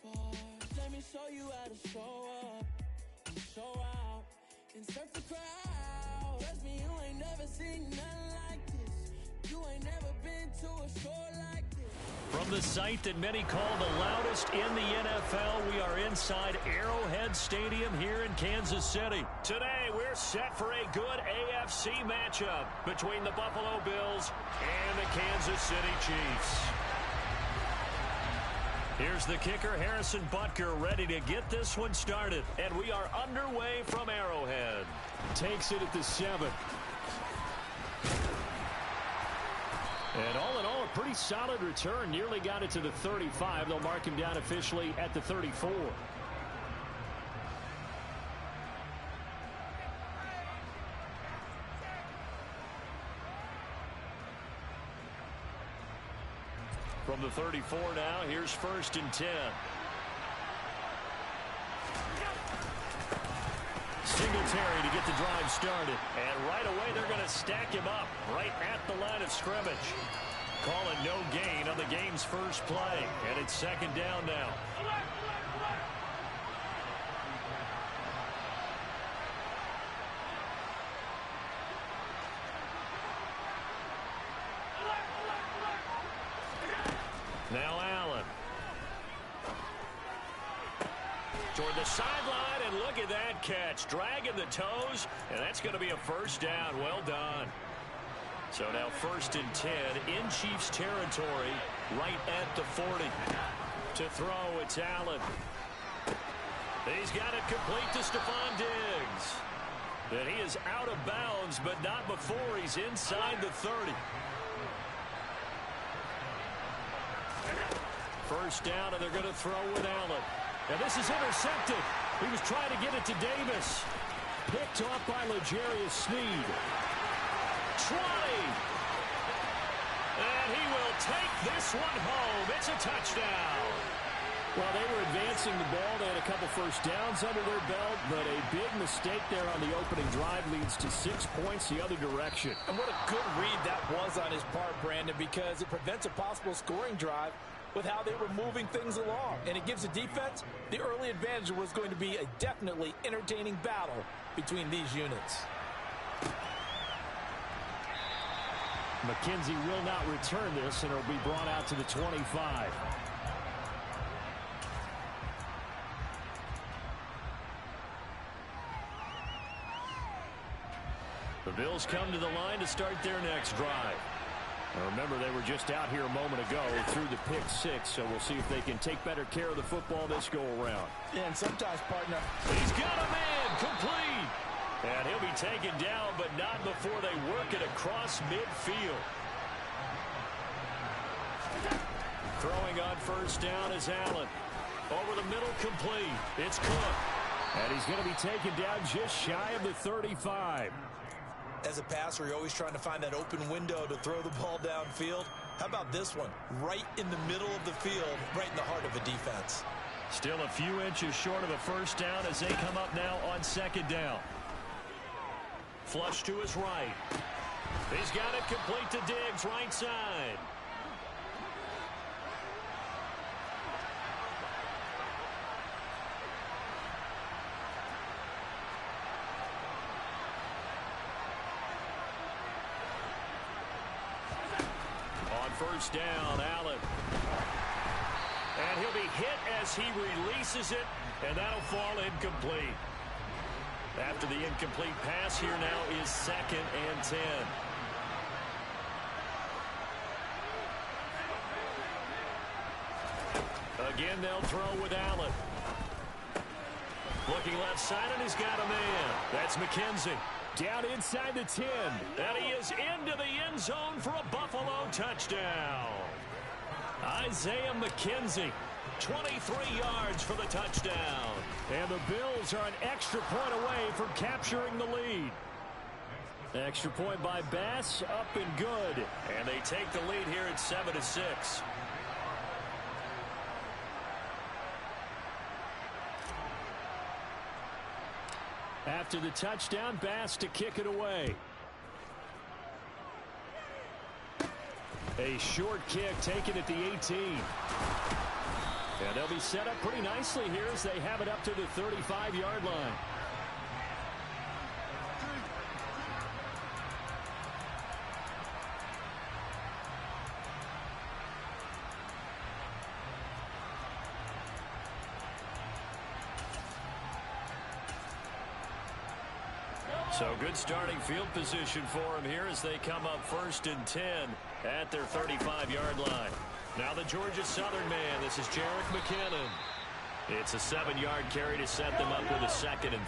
far. Let me show you how to show up and show out and surf the crowd. Trust me, you ain't never seen nothing like this. You ain't never been to a show like this. From the site that many call the loudest in the NFL, we are inside Arrowhead Stadium here in Kansas City. Today, we're set for a good AFC matchup between the Buffalo Bills and the Kansas City Chiefs. Here's the kicker, Harrison Butker, ready to get this one started. And we are underway from Arrowhead. Takes it at the 7. And all in all, a pretty solid return. Nearly got it to the 35. They'll mark him down officially at the 34. From the 34 now, here's 1st and 10. Singletary to get the drive started. And right away, they're going to stack him up right at the line of scrimmage. Call it no gain on the game's first play. And it's 2nd down now. Now Allen. Toward the sideline, and look at that catch. Dragging the toes, and that's going to be a 1st down. Well done. So now 1st and 10 in Chiefs territory, right at the 40. To throw, it's Allen. He's got it complete to Stephon Diggs. And he is out of bounds, but not before he's inside the 30. 1st down, and they're going to throw with Allen. And this is intercepted. He was trying to get it to Davis. Picked off by L'Jarius Sneed. 20. And he will take this one home. It's a touchdown. Well, they were advancing the ball. They had a couple 1st downs under their belt, but a big mistake there on the opening drive leads to 6 points the other direction. And what a good read that was on his part, Brandon, because it prevents a possible scoring drive with how they were moving things along. And it gives the defense the early advantage. Was going to be a definitely entertaining battle between these units. McKenzie will not return this, and it'll be brought out to the 25. The Bills come to the line to start their next drive. Now remember, they were just out here a moment ago through the pick 6, so we'll see if they can take better care of the football this go-around. And sometimes, partner, he's got a man complete. And he'll be taken down, but not before they work it across midfield. Throwing on 1st down is Allen. Over the middle, complete. It's Cook. And he's going to be taken down just shy of the 35. As a passer, you're always trying to find that open window to throw the ball downfield. How about this one? Right in the middle of the field, right in the heart of a defense. Still a few inches short of a 1st down as they come up now on 2nd down. Flush to his right. He's got it complete to Diggs, right side. On 1st down, Allen. And he'll be hit as he releases it, and that'll fall incomplete. After the incomplete pass, here now is 2nd and 10. Again, they'll throw with Allen. Looking left side, and he's got a man. That's McKenzie. Down inside the 10. And he is into the end zone for a Buffalo touchdown. Isaiah McKenzie, 23 yards for the touchdown. And the Bills are an extra point away from capturing the lead. Extra point by Bass, up and good. And they take the lead here at 7-6. After the touchdown, Bass to kick it away. A short kick taken at the 18. And they'll be set up pretty nicely here as they have it up to the 35-yard line. So good starting field position for them here as they come up 1st and 10 at their 35-yard line. Now the Georgia Southern man. This is Jerick McKinnon. It's a 7-yard carry to set them up with a 2nd and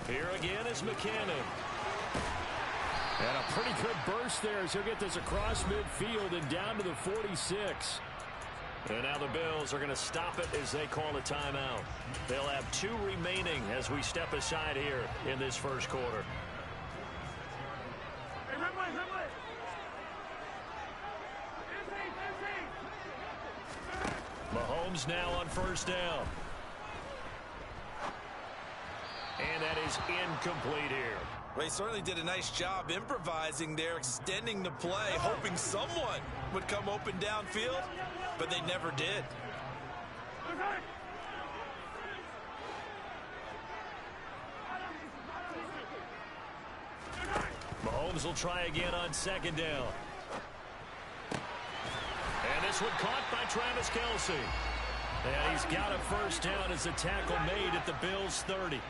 3. Here again is McKinnon. And a pretty good burst there as he'll get this across midfield and down to the 46. And now the Bills are going to stop it as they call a timeout. They'll have 2 remaining as we step aside here in this first quarter. Mahomes now on 1st down. And that is incomplete here. Well, he certainly did a nice job improvising there, extending the play, hoping someone would come open downfield, but they never did. Mahomes will try again on 2nd down. And this one caught by Travis Kelce. And he's got a 1st down as a tackle made at the Bills' 30.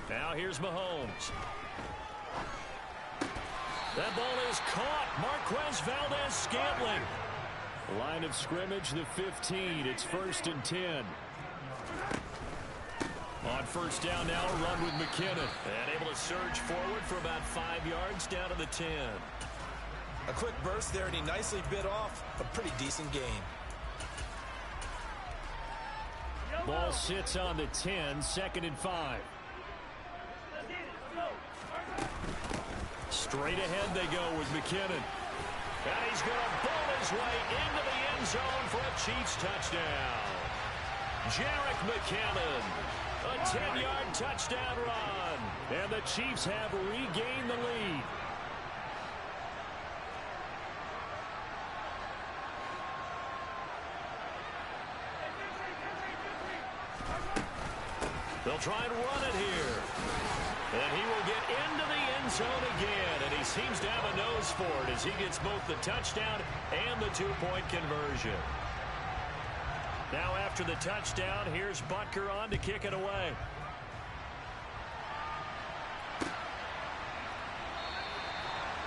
Now here's Mahomes. That ball is caught. Marquez Valdes-Scantling. Line of scrimmage, the 15. It's 1st and 10. On 1st down now, a run with McKinnon. And able to surge forward for about 5 yards down to the 10. A quick burst there, and he nicely bit off a pretty decent gain. Ball sits on the 10, 2nd and 5. Straight ahead they go with McKinnon. And he's going to bowl his way into the end zone for a Chiefs touchdown. Jerick McKinnon, a 10-yard touchdown run. And the Chiefs have regained the lead. They'll try and run it here. And he will get into the end zone again. And he seems to have a nose for it as he gets both the touchdown and the 2-point conversion. Now after the touchdown, here's Butker on to kick it away.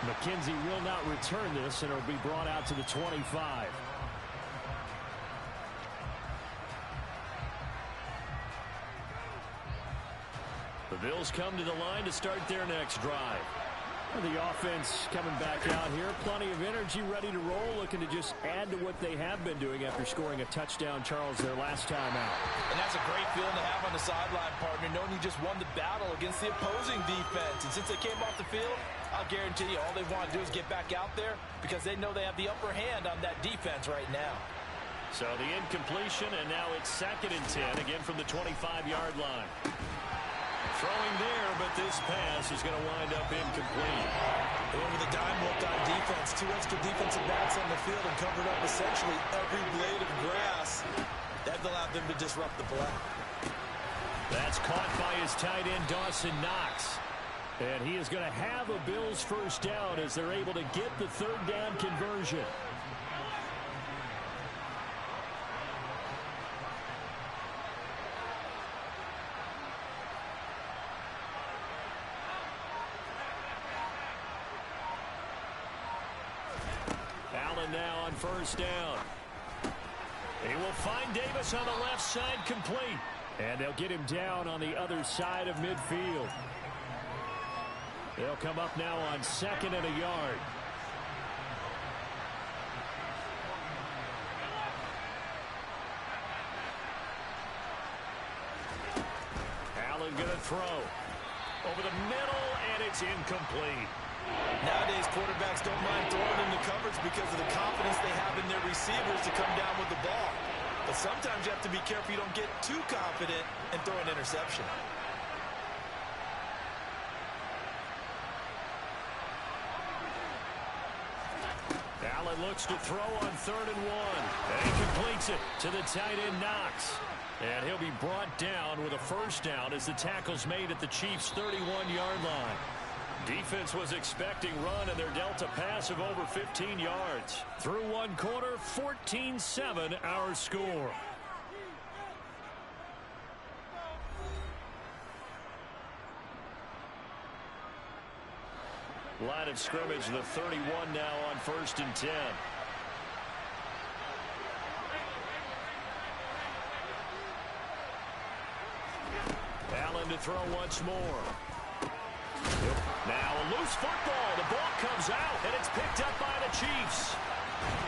McKenzie will not return this, and it'll be brought out to the 25. The Bills come to the line to start their next drive. The offense coming back out here. Plenty of energy, ready to roll, looking to just add to what they have been doing after scoring a touchdown, Charles, their last time out. And that's a great feeling to have on the sideline, partner, knowing you just won the battle against the opposing defense. And since they came off the field, I'll guarantee you all they want to do is get back out there because they know they have the upper hand on that defense right now. So the incompletion, and now it's 2nd and 10, again from the 25-yard line. Throwing there, but this pass is going to wind up incomplete. They went with a dime look on defense. 2 extra defensive backs on the field and covered up essentially every blade of grass. That allowed them to disrupt the play. That's caught by his tight end, Dawson Knox. And he is going to have a Bills first down as they're able to get the third down conversion. Allen now on first down. He will find Davis on the left side, complete. And they'll get him down on the other side of midfield. They'll come up now on 2nd and a yard. Allen going to throw. Over the middle, and it's incomplete. Nowadays, quarterbacks don't mind throwing into coverage because of the confidence they have in their receivers to come down with the ball. But sometimes you have to be careful you don't get too confident and throw an interception. Allen looks to throw on 3rd and 1. And he completes it to the tight end, Knox. And he'll be brought down with a first down as the tackle's made at the Chiefs' 31-yard line. Defense was expecting run, and they're dealt a pass of over 15 yards. Through one quarter, 14-7 our score. Line of scrimmage, the 31 now on 1st and 10. Allen to throw once more. Now a loose football. The ball comes out, and it's picked up by the Chiefs.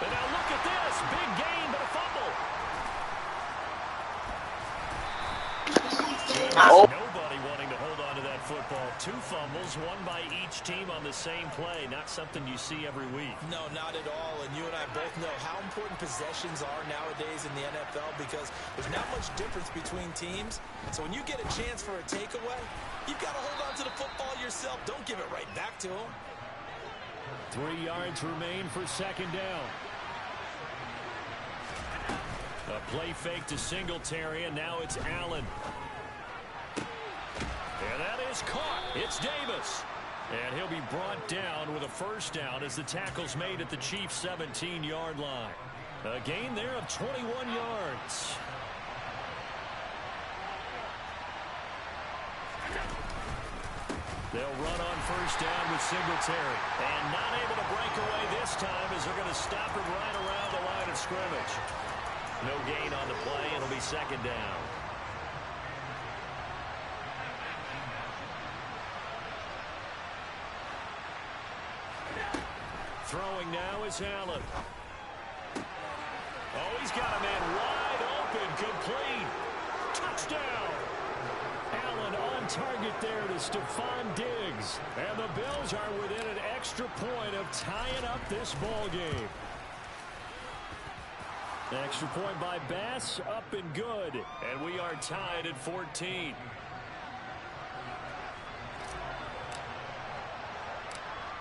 And now look at this. Big gain, but a fumble. Nobody wanting to hold on to that football. 2 fumbles, one by each team on the same play. Not something you see every week. No, not at all. And you and I both know how important possessions are nowadays in the NFL because there's not much difference between teams. So when you get a chance for a takeaway, you've got to hold on to the football yourself. Don't give it right back to him. 3 yards remain for 2nd down. A play fake to Singletary, and now it's Allen. And that is caught. It's Davis. And he'll be brought down with a first down as the tackle's made at the Chiefs' 17-yard line. A gain there of 21 yards. They'll run on first down with Singletary. And not able to break away this time as they're going to stop him right around the line of scrimmage. No gain on the play. It'll be 2nd down. Throwing now is Allen. Oh, he's got a man wide open, complete. Touchdown. Allen on target there to Stephon Diggs. And the Bills are within an extra point of tying up this ball game. Extra point by Bass, up and good. And we are tied at 14.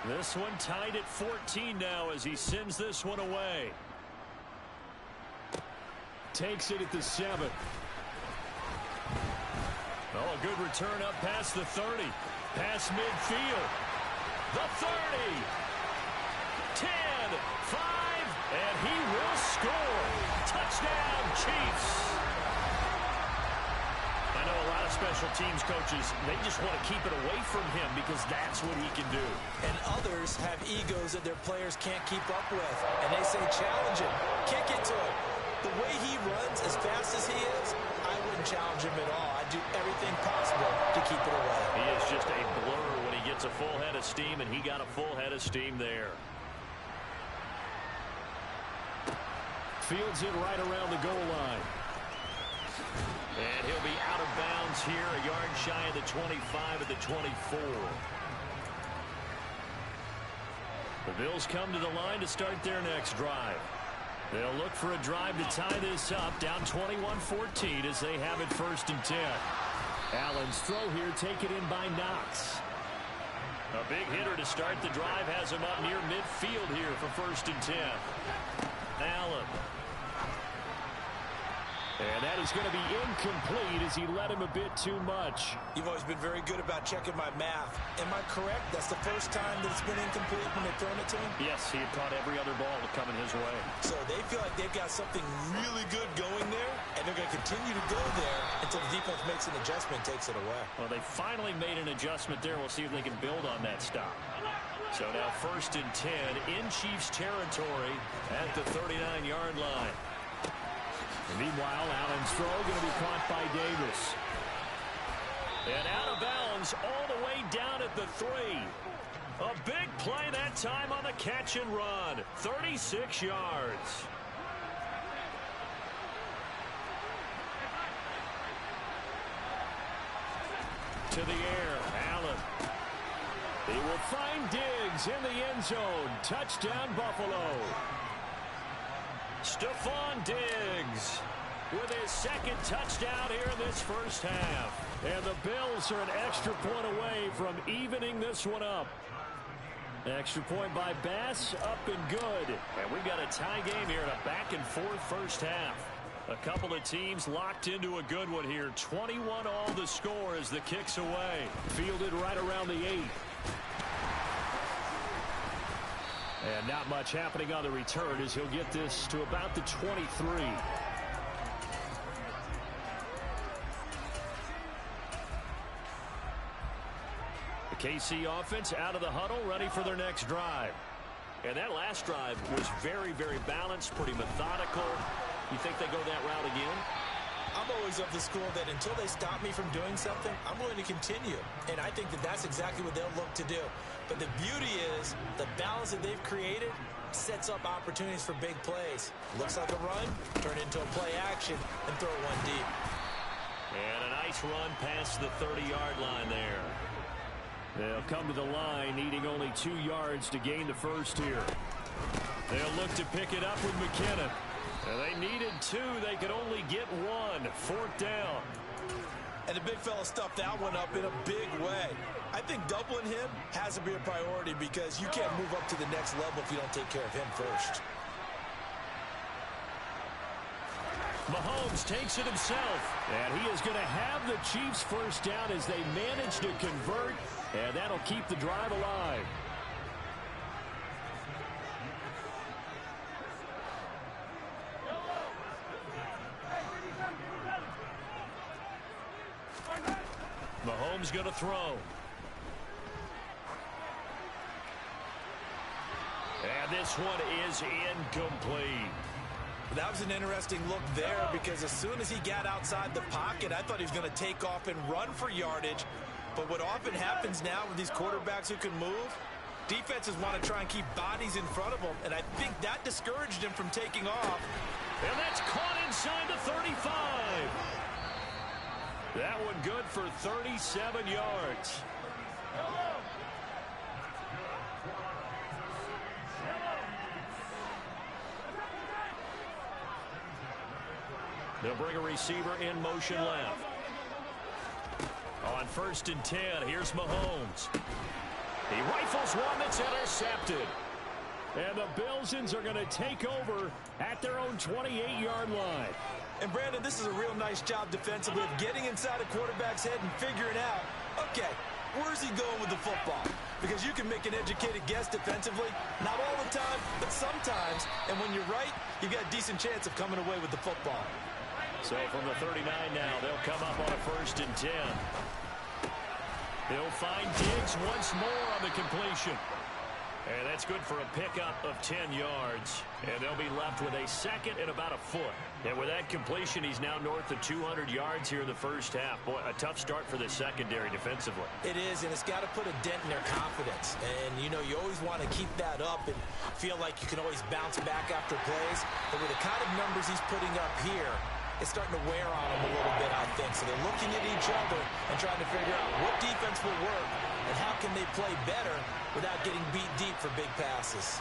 This one tied at 14 now as he sends this one away. Takes it at the 7. Oh, a good return up past the 30. Past midfield. The 30. 10, 5, and he will score. Touchdown, Chiefs. I know a lot of special teams coaches, they just want to keep it away from him because that's what he can do. And others have egos that their players can't keep up with. And they say challenge him, kick it to him. The way he runs as fast as he is, I wouldn't challenge him at all. I'd do everything possible to keep it away. He is just a blur when he gets a full head of steam, and he got a full head of steam there. Fields it right around the goal line. And he'll be out of bounds here, a yard shy of the 25 at the 24. The Bills come to the line to start their next drive. They'll look for a drive to tie this up, down 21-14 as they have it 1st and 10. Allen's throw here taken in by Knox. A big hitter to start the drive has him up near midfield here for 1st and 10. Allen. And that is going to be incomplete as he led him a bit too much. You've always been very good about checking my math. Am I correct? That's the first time that it's been incomplete when they've thrown it to him? Yes, he had caught every other ball coming his way. So they feel like they've got something really good going there, and they're going to continue to go there until the defense makes an adjustment and takes it away. Well, they finally made an adjustment there. We'll see if they can build on that stop. So now 1st and 10 in Chiefs territory at the 39-yard line. And meanwhile, Allen's throw going to be caught by Davis. And out of bounds all the way down at the 3. A big play that time on the catch and run. 36 yards. To the air, Allen. He will find Diggs in the end zone. Touchdown, Buffalo. Stephon Diggs with his 2nd touchdown here in this first half. And the Bills are an extra point away from evening this one up. Extra point by Bass, up and good. And we've got a tie game here in a back-and-forth first half. A couple of teams locked into a good one here. 21 all the score as the kick's away. Fielded right around the 8. And not much happening on the return as he'll get this to about the 23. The KC offense out of the huddle, ready for their next drive. And that last drive was very, very balanced, pretty methodical. You think they go that route again? I'm always of the school that until they stop me from doing something, I'm going to continue. And I think that that's exactly what they'll look to do. But the beauty is the balance that they've created sets up opportunities for big plays. Looks like a run, turn into a play action, and throw one deep. And a nice run past the 30-yard line there. They'll come to the line needing only 2 yards to gain the first here. They'll look to pick it up with McKinnon. They needed 2. They could only get 1. 4th down. And the big fella stuffed that one up in a big way. I think doubling him has to be a priority because you can't move up to the next level if you don't take care of him first. Mahomes takes it himself. And he is going to have the Chiefs first down as they manage to convert. And that'll keep the drive alive. Mahomes going to throw. And this one is incomplete. That was an interesting look there because as soon as he got outside the pocket, I thought he was going to take off and run for yardage. But what often happens now with these quarterbacks who can move, defenses want to try and keep bodies in front of them, and I think that discouraged him from taking off. And that's caught inside the 35. That one good for 37 yards. They'll bring a receiver in motion left. On 1st and 10, here's Mahomes. He rifles one that's intercepted. And the Bilsons are going to take over at their own 28-yard line. And, Brandon, this is a real nice job defensively of getting inside a quarterback's head and figuring out, okay, where's he going with the football? Because you can make an educated guess defensively, not all the time, but sometimes. And when you're right, you've got a decent chance of coming away with the football. So from the 39 now, they'll come up on a 1st and 10. They'll find Diggs once more on the completion. And that's good for a pickup of 10 yards. And they'll be left with a 2nd and about a foot. And with that completion, he's now north of 200 yards here in the first half. Boy, a tough start for the secondary defensively. It is, and it's got to put a dent in their confidence. And, you know, you always want to keep that up and feel like you can always bounce back after plays. But with the kind of numbers he's putting up here, it's starting to wear on them a little bit, I think. So they're looking at each other and trying to figure out what defense will work and how can they play better without getting beat deep for big passes.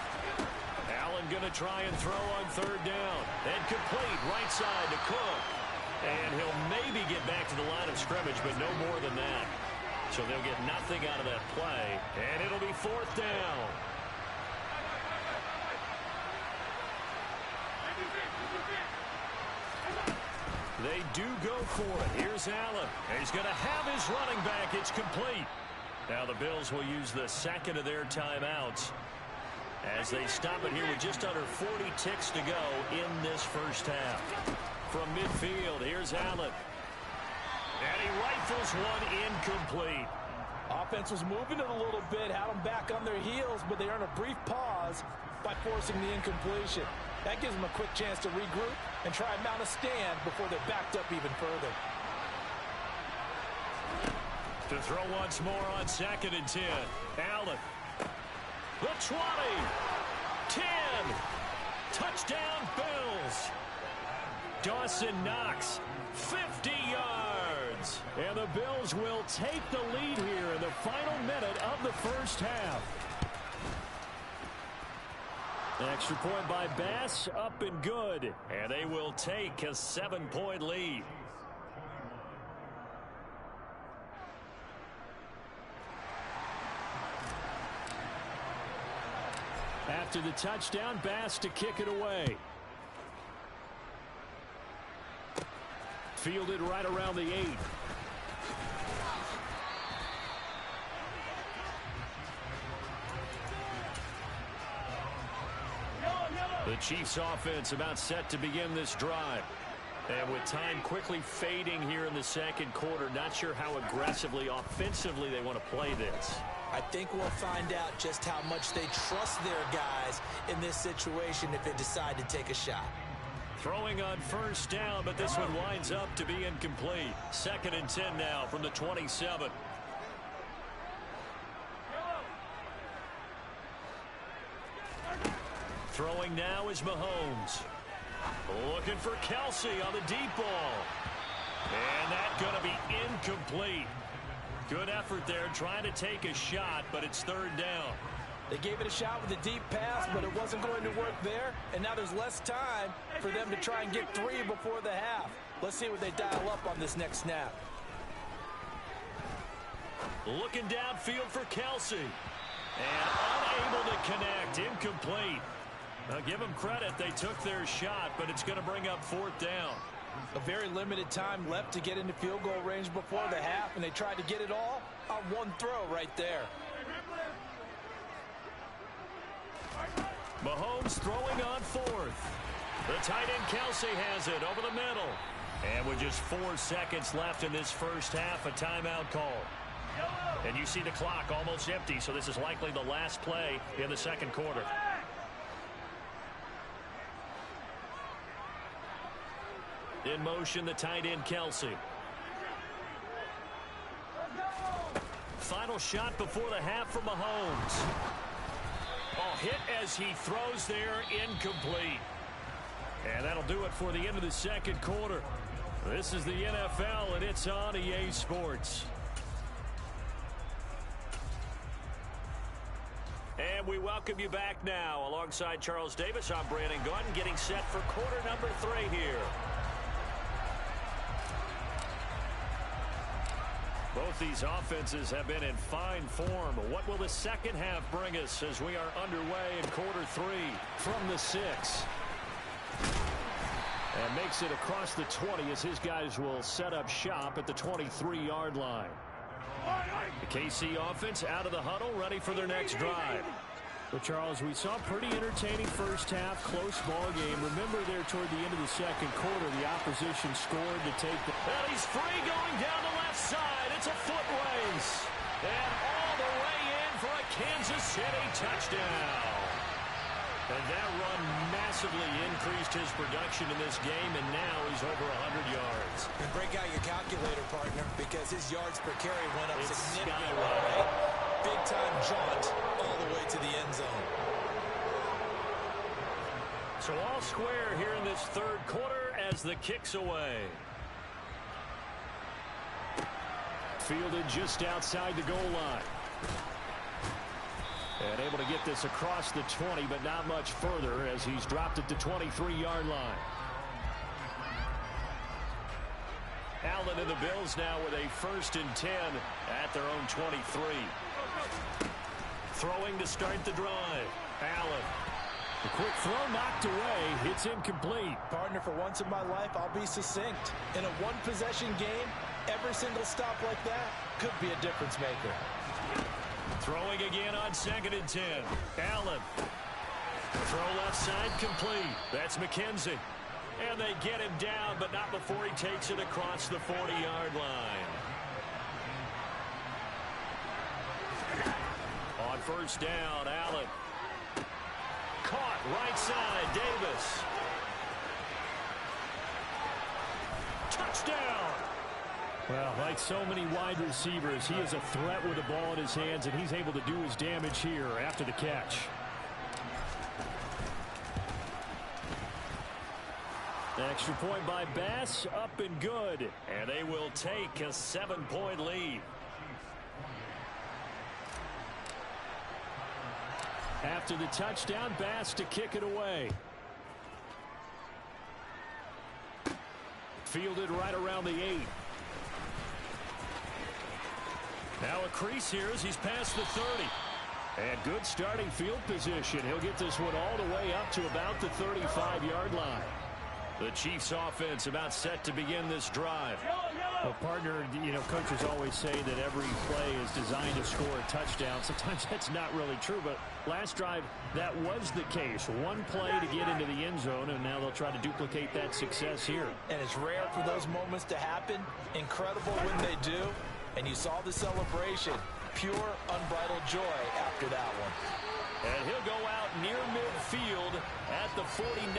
Allen going to try and throw on 3rd down. And complete right side to Cook. And he'll maybe get back to the line of scrimmage, but no more than that. So they'll get nothing out of that play. And it'll be 4th down. they do go for it. Here's Allen. He's going to have his running back. It's complete. Now the Bills will use the second of their timeouts as they stop it here with just under 40 ticks to go in this first half. From midfield, here's Allen. And he rifles one incomplete. Offense was moving it a little bit, had them back on their heels, but they earned a brief pause by forcing the incompletion. That gives them a quick chance to regroup and try and mount a stand before they're backed up even further. To throw once more on 2nd and 10. Allen. The 20. 10. Touchdown, Bills. Dawson Knox. 50 yards. And the Bills will take the lead here in the final minute of the first half. An extra point by Bass, up and good. And they will take a 7-point lead. After the touchdown, Bass to kick it away. Fielded right around the 8. The Chiefs offense about set to begin this drive. And with time quickly fading here in the second quarter, not sure how aggressively, offensively they want to play this. I think we'll find out just how much they trust their guys in this situation if they decide to take a shot. Throwing on first down, but this one winds up to be incomplete. 2nd and 10 now from the 27. Throwing now is Mahomes. Looking for Kelsey on the deep ball. And that's going to be incomplete. Good effort there trying to take a shot, but it's 3rd down. They gave it a shot with a deep pass, but it wasn't going to work there. And now there's less time for them to try and get 3 before the half. Let's see what they dial up on this next snap. Looking downfield for Kelsey. And unable to connect. Incomplete. Now give them credit. They took their shot, but it's going to bring up 4th down. A very limited time left to get into field goal range before the half, and they tried to get it all on one throw right there. Mahomes throwing on 4th. The tight end Kelsey has it over the middle. And with just 4 seconds left in this first half, a timeout call. And you see the clock almost empty, so this is likely the last play in the second quarter. In motion, the tight end Kelsey. Final shot before the half for Mahomes. Hit as he throws there, incomplete. And that'll do it for the end of the second quarter. This is the NFL, and it's on EA Sports. And we welcome you back now. Alongside Charles Davis, I'm Brandon Gaudin, getting set for quarter number 3 here. Both these offenses have been in fine form. What will the second half bring us as we are underway in quarter 3 from the 6? And makes it across the 20 as his guys will set up shop at the 23-yard line. The KC offense out of the huddle, ready for their next drive. Well, Charles, we saw a pretty entertaining first half, close ball game. Remember there toward the end of the second quarter, the opposition scored to take the... Well, he's free going down the left side. It's a foot race. And all the way in for a Kansas City touchdown. And that run massively increased his production in this game, and now he's over 100 yards. And break out your calculator, partner, because his yards per carry went up significantly. Big-time jaunt all the way to the end zone. So all square here in this third quarter as the kick's away. Fielded just outside the goal line. And able to get this across the 20, but not much further as he's dropped at the 23-yard line. Allen and the Bills now with a 1st and 10 at their own 23. Throwing to start the drive. Allen. The Quick throw knocked away. It's incomplete. Partner, for once in my life, I'll be succinct. In a one-possession game, every single stop like that could be a difference maker. Throwing again on 2nd and 10. Allen. Throw left side complete. That's McKenzie. And they get him down, but not before he takes it across the 40-yard line. On 1st down, Allen. Caught right side, Davis. Touchdown! Well, like so many wide receivers, he is a threat with the ball in his hands, and he's able to do his damage here after the catch. Extra point by Bass, up and good. And they will take a 7-point lead. After the touchdown, Bass to kick it away. Fielded right around the 8. Now a crease here as he's past the 30. And good starting field position. He'll get this one all the way up to about the 35-yard line. The Chiefs offense about set to begin this drive. Well, partner, you know, coaches always say that every play is designed to score a touchdown. Sometimes that's not really true, but last drive, that was the case. One play to get into the end zone, and now they'll try to duplicate that success here. And it's rare for those moments to happen. Incredible when they do. And you saw the celebration. Pure, unbridled joy after that one. And he'll go out near midfield at the 49.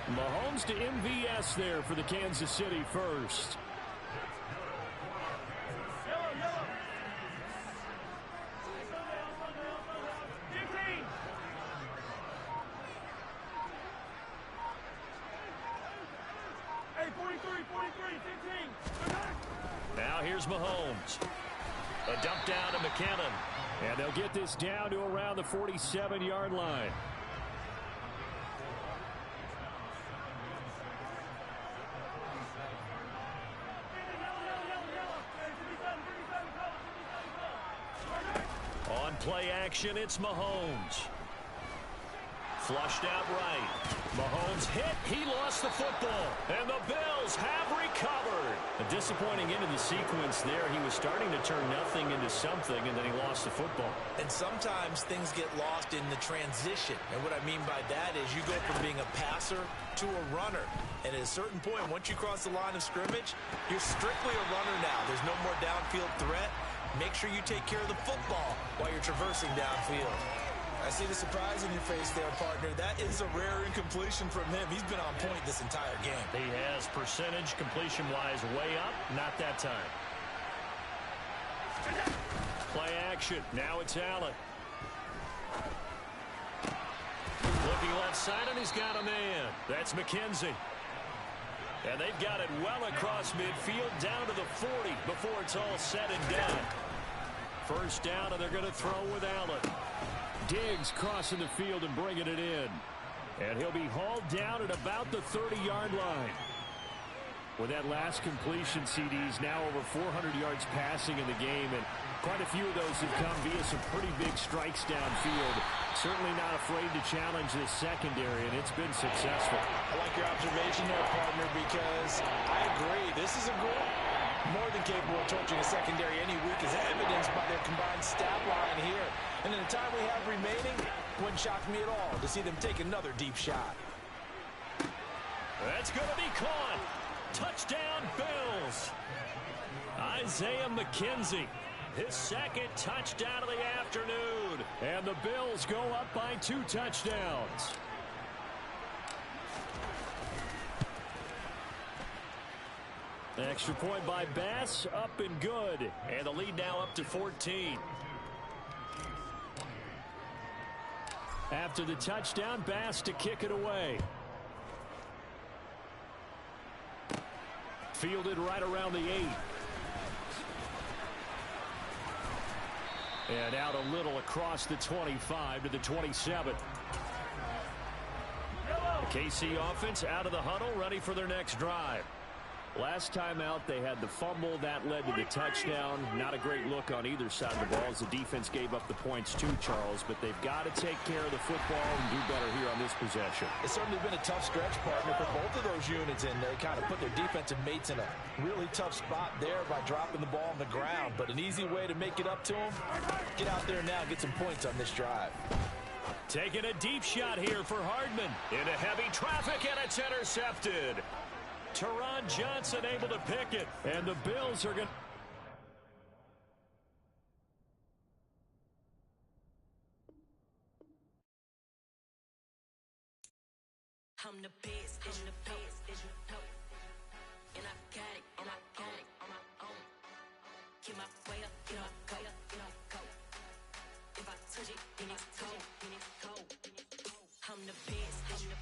Mahomes to MVS there for the Kansas City first. Now here's Mahomes. A dump down to McKinnon. And they'll get this down to around the 47-yard line. On play action, it's Mahomes. Flushed out right. Mahomes hit. He lost the football. And the Bills have recovered. A disappointing end of the sequence there. He was starting to turn nothing into something, and then he lost the football. And sometimes things get lost in the transition. And what I mean by that is you go from being a passer to a runner. And at a certain point, once you cross the line of scrimmage, you're strictly a runner now. There's no more downfield threat. Make sure you take care of the football while you're traversing downfield. I see the surprise in your face there, partner. That is a rare incompletion from him. He's been on point this entire game. He has percentage completion-wise way up. Not that time. Play action. Now it's Allen. Looking left side, and he's got a man. That's McKenzie. And they've got it well across midfield down to the 40 before it's all said and done. First down, and they're going to throw with Allen. Diggs crossing the field and bringing it in. And he'll be hauled down at about the 30-yard line. With that last completion, CD's now over 400 yards passing in the game, and quite a few of those have come via some pretty big strikes downfield. Certainly not afraid to challenge this secondary, and it's been successful. I like your observation there, partner, because I agree. This is a group more than capable of torching a secondary any week, as evidenced by their combined stat line here. And in the time we have remaining, wouldn't shock me at all to see them take another deep shot. That's going to be caught. Touchdown, Bills. Isaiah McKenzie, his second touchdown of the afternoon. And the Bills go up by 2 touchdowns. Extra point by Bass, up and good. And the lead now up to 14. After the touchdown, Bass to kick it away. Fielded right around the 8. And out a little across the 25 to the 27. The KC offense out of the huddle, ready for their next drive. Last time out, they had the fumble. That led to the touchdown. Not a great look on either side of the ball as the defense gave up the points too, Charles. But they've got to take care of the football and do better here on this possession. It's certainly been a tough stretch, partner, for both of those units, and they kind of put their defensive mates in a really tough spot there by dropping the ball on the ground. But an easy way to make it up to them, get out there now and get some points on this drive. Taking a deep shot here for Hardman. Into heavy traffic, and it's intercepted. Teron Johnson able to pick it, and the Bills are going to... I'm the best, and the best, as you know. And I got it, on my own. Get my way up, get my go, go. If I touch it, then it's cold, I'm the best, as you know.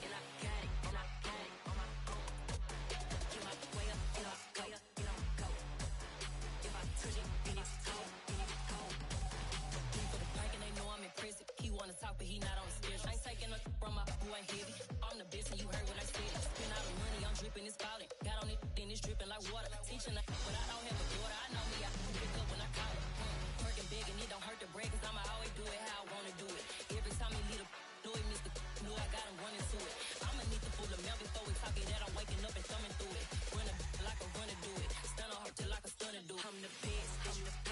And I got it, on my own. Get my way up, get my go. If I touch it, then it's cold, For the park and they know I'm impressive. He wanna talk, but he not on the schedule. I ain't taking a from my boy heavy. I'm the best, and you heard what I said. Spend all the money, I'm dripping, it's falling. Got on it, then it's dripping like water. Teaching her, but I don't have a daughter. I know me, I can pick up when I call her. Working big, and it don't hurt to break, cause I'ma always do it how I wanna do it. Every time he lead a know it, Mr. Know I got him running to it. I'ma need to pull the mail before we talk it that I'm waking up and thumbing through it. Run a like a runner do it. Stun on her till like a stunner do it. I'm the best,